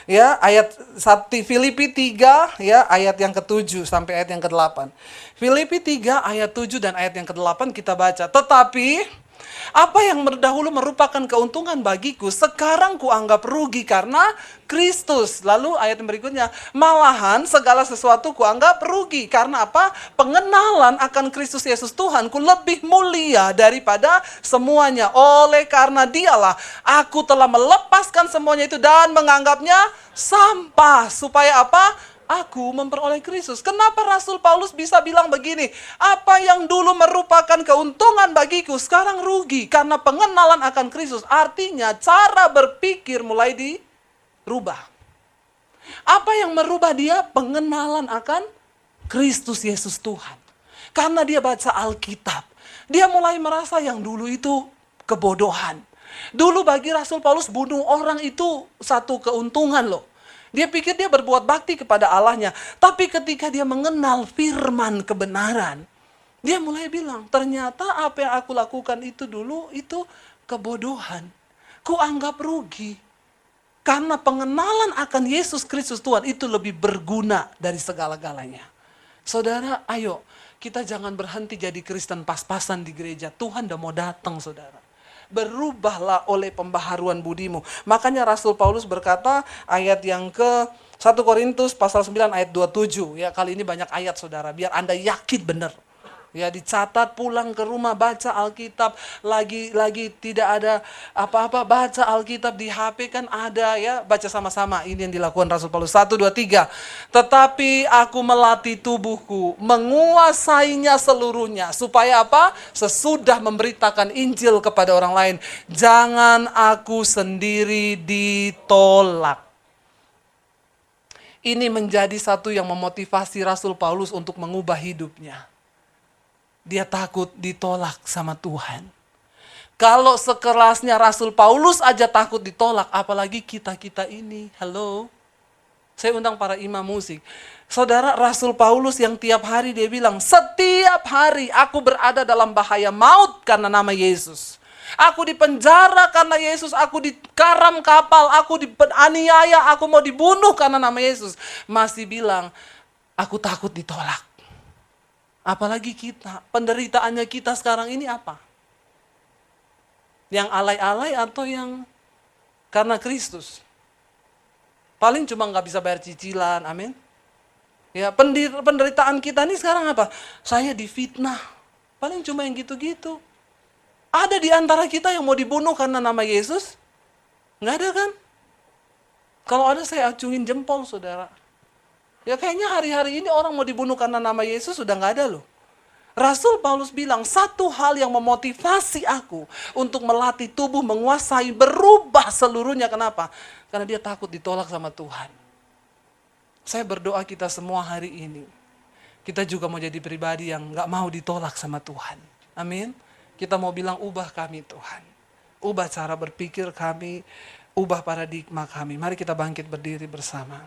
Ya, ayat 1 Filipi 3 ya, ayat yang ke-7 sampai ayat yang ke-8. Filipi 3 ayat 7 dan ayat yang ke-8 kita baca. Tetapi apa yang dahulu merupakan keuntungan bagiku sekarang kuanggap rugi karena Kristus. Lalu ayat yang berikutnya, malahan segala sesuatu kuanggap rugi karena apa? Pengenalan akan Kristus Yesus Tuhanku lebih mulia daripada semuanya. Oleh karena dialah aku telah melepaskan semuanya itu dan menganggapnya sampah. Supaya apa? Aku memperoleh Kristus. Kenapa Rasul Paulus bisa bilang begini? Apa yang dulu merupakan keuntungan bagiku sekarang rugi karena pengenalan akan Kristus. Artinya cara berpikir mulai dirubah. Apa yang merubah dia? Pengenalan akan Kristus Yesus Tuhan. Karena dia baca Alkitab. Dia mulai merasa yang dulu itu kebodohan. Dulu bagi Rasul Paulus bunuh orang itu satu keuntungan loh. Dia pikir dia berbuat bakti kepada Allahnya. Tapi ketika dia mengenal firman kebenaran, dia mulai bilang, ternyata apa yang aku lakukan itu dulu, itu kebodohan. Kuanggap rugi. Karena pengenalan akan Yesus Kristus Tuhan itu lebih berguna dari segala-galanya. Saudara, ayo, kita jangan berhenti jadi Kristen pas-pasan di gereja. Tuhan udah mau datang, saudara. Berubahlah oleh pembaharuan budimu. Makanya Rasul Paulus berkata ayat yang ke 1 Korintus pasal 9 ayat 27. Ya, kali ini banyak ayat saudara, biar Anda yakin benar. Ya, dicatat, pulang ke rumah, baca Alkitab. Lagi tidak ada apa-apa, baca Alkitab di HP kan ada ya. Baca sama-sama, ini yang dilakukan Rasul Paulus. 1, 2, 3. Tetapi aku melatih tubuhku, menguasainya seluruhnya. Supaya apa? Sesudah memberitakan Injil kepada orang lain, jangan aku sendiri ditolak. Ini menjadi satu yang memotivasi Rasul Paulus untuk mengubah hidupnya. Dia takut ditolak sama Tuhan. Kalau sekerasnya Rasul Paulus aja takut ditolak, apalagi kita-kita ini. Halo? Saya undang para imam musik. Saudara, Rasul Paulus yang tiap hari dia bilang, setiap hari aku berada dalam bahaya maut karena nama Yesus. Aku dipenjara karena Yesus, aku dikaram kapal, aku dianiaya, aku mau dibunuh karena nama Yesus. Masih bilang, aku takut ditolak. Apalagi kita, penderitaannya kita sekarang ini apa? Yang alay-alay atau yang karena Kristus? Paling cuma nggak bisa bayar cicilan, amin. Ya, penderitaan kita ini sekarang apa? Saya difitnah. Paling cuma yang gitu-gitu. Ada di antara kita yang mau dibunuh karena nama Yesus? Nggak ada kan? Kalau ada saya acungin jempol, saudara. Ya kayaknya hari-hari ini orang mau dibunuh karena nama Yesus sudah nggak ada loh. Rasul Paulus bilang, satu hal yang memotivasi aku untuk melatih tubuh, menguasai, berubah seluruhnya. Kenapa? Karena dia takut ditolak sama Tuhan. Saya berdoa kita semua hari ini, kita juga mau jadi pribadi yang gak mau ditolak sama Tuhan. Amin. Kita mau bilang, ubah kami Tuhan. Ubah cara berpikir kami, ubah paradigma kami. Mari kita bangkit berdiri bersama.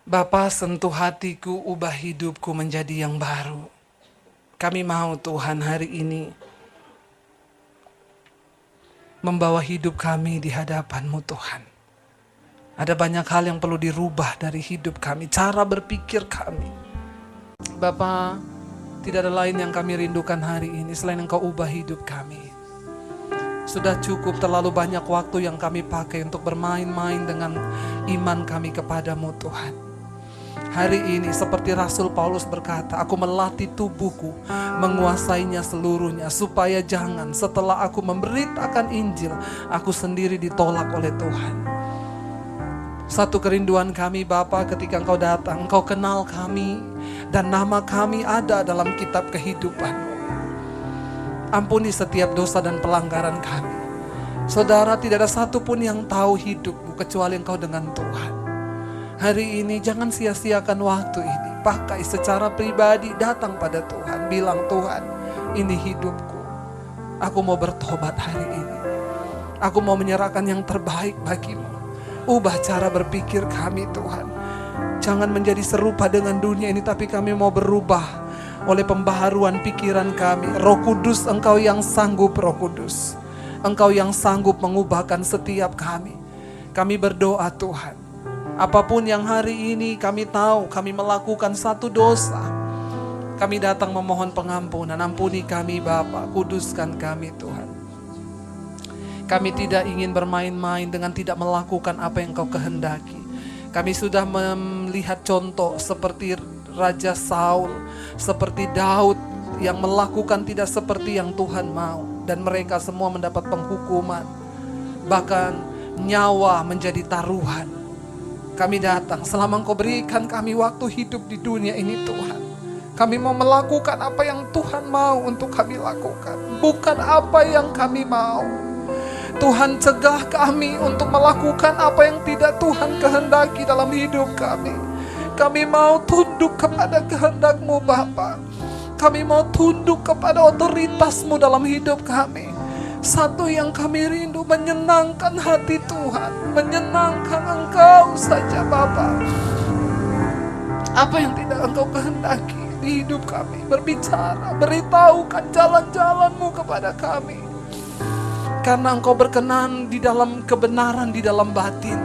Bapa, sentuh hatiku, ubah hidupku menjadi yang baru. Kami mau Tuhan hari ini membawa hidup kami di hadapan-Mu Tuhan. Ada banyak hal yang perlu dirubah dari hidup kami, cara berpikir kami. Bapa, tidak ada lain yang kami rindukan hari ini selain Engkau ubah hidup kami. Sudah cukup terlalu banyak waktu yang kami pakai untuk bermain-main dengan iman kami kepadamu Tuhan. Hari ini seperti Rasul Paulus berkata, aku melatih tubuhku, menguasainya seluruhnya, supaya jangan setelah aku memberitakan Injil, aku sendiri ditolak oleh Tuhan. Satu kerinduan kami Bapa, ketika Engkau datang, Engkau kenal kami, dan nama kami ada dalam kitab kehidupan-Mu. Ampuni setiap dosa dan pelanggaran kami. Saudara, tidak ada satupun yang tahu hidupmu kecuali Engkau dengan Tuhan. Hari ini jangan sia-siakan waktu ini. Pakai secara pribadi, datang pada Tuhan. Bilang, Tuhan, ini hidupku. Aku mau bertobat hari ini. Aku mau menyerahkan yang terbaik bagimu. Ubah cara berpikir kami Tuhan. Jangan menjadi serupa dengan dunia ini, tapi kami mau berubah oleh pembaharuan pikiran kami. Roh Kudus, Engkau yang sanggup, Roh Kudus. Engkau yang sanggup mengubahkan setiap kami. Kami berdoa Tuhan. Apapun yang hari ini kami tahu kami melakukan satu dosa, kami datang memohon pengampunan. Ampuni kami Bapa, kuduskan kami Tuhan. Kami tidak ingin bermain-main dengan tidak melakukan apa yang Kau kehendaki. Kami sudah melihat contoh seperti Raja Saul, seperti Daud yang melakukan tidak seperti yang Tuhan mau. Dan mereka semua mendapat penghukuman. Bahkan nyawa menjadi taruhan. Kami datang, selama Engkau berikan kami waktu hidup di dunia ini Tuhan. Kami mau melakukan apa yang Tuhan mau untuk kami lakukan. Bukan apa yang kami mau. Tuhan cegah kami untuk melakukan apa yang tidak Tuhan kehendaki dalam hidup kami. Kami mau tunduk kepada kehendak-Mu Bapa. Kami mau tunduk kepada otoritas-Mu dalam hidup kami. Satu yang kami rindu, menyenangkan hati Tuhan, menyenangkan Engkau saja Bapa. Apa yang tidak Engkau kehendaki di hidup kami, berbicara, beritahukan jalan-jalan-Mu kepada kami. Karena Engkau berkenan di dalam kebenaran, di dalam batin.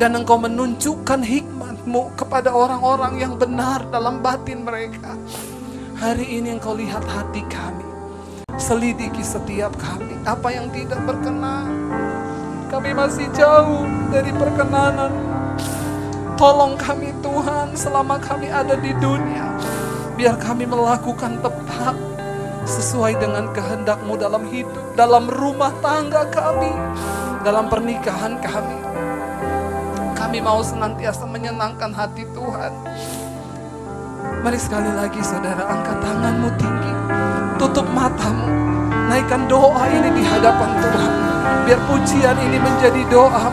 Dan Engkau menunjukkan hikmat-Mu kepada orang-orang yang benar dalam batin mereka. Hari ini Engkau lihat hati kami. Selidiki setiap kami, apa yang tidak berkenan. Kami masih jauh dari perkenanan. Tolong kami Tuhan selama kami ada di dunia. Biar kami melakukan tepat sesuai dengan kehendak-Mu dalam hidup, dalam rumah tangga kami, dalam pernikahan kami. Kami mau senantiasa menyenangkan hati Tuhan. Mari sekali lagi saudara, angkat tanganmu tinggi. Tutup matamu, naikkan doa ini di hadapan Tuhan. Biar pujian ini menjadi doa.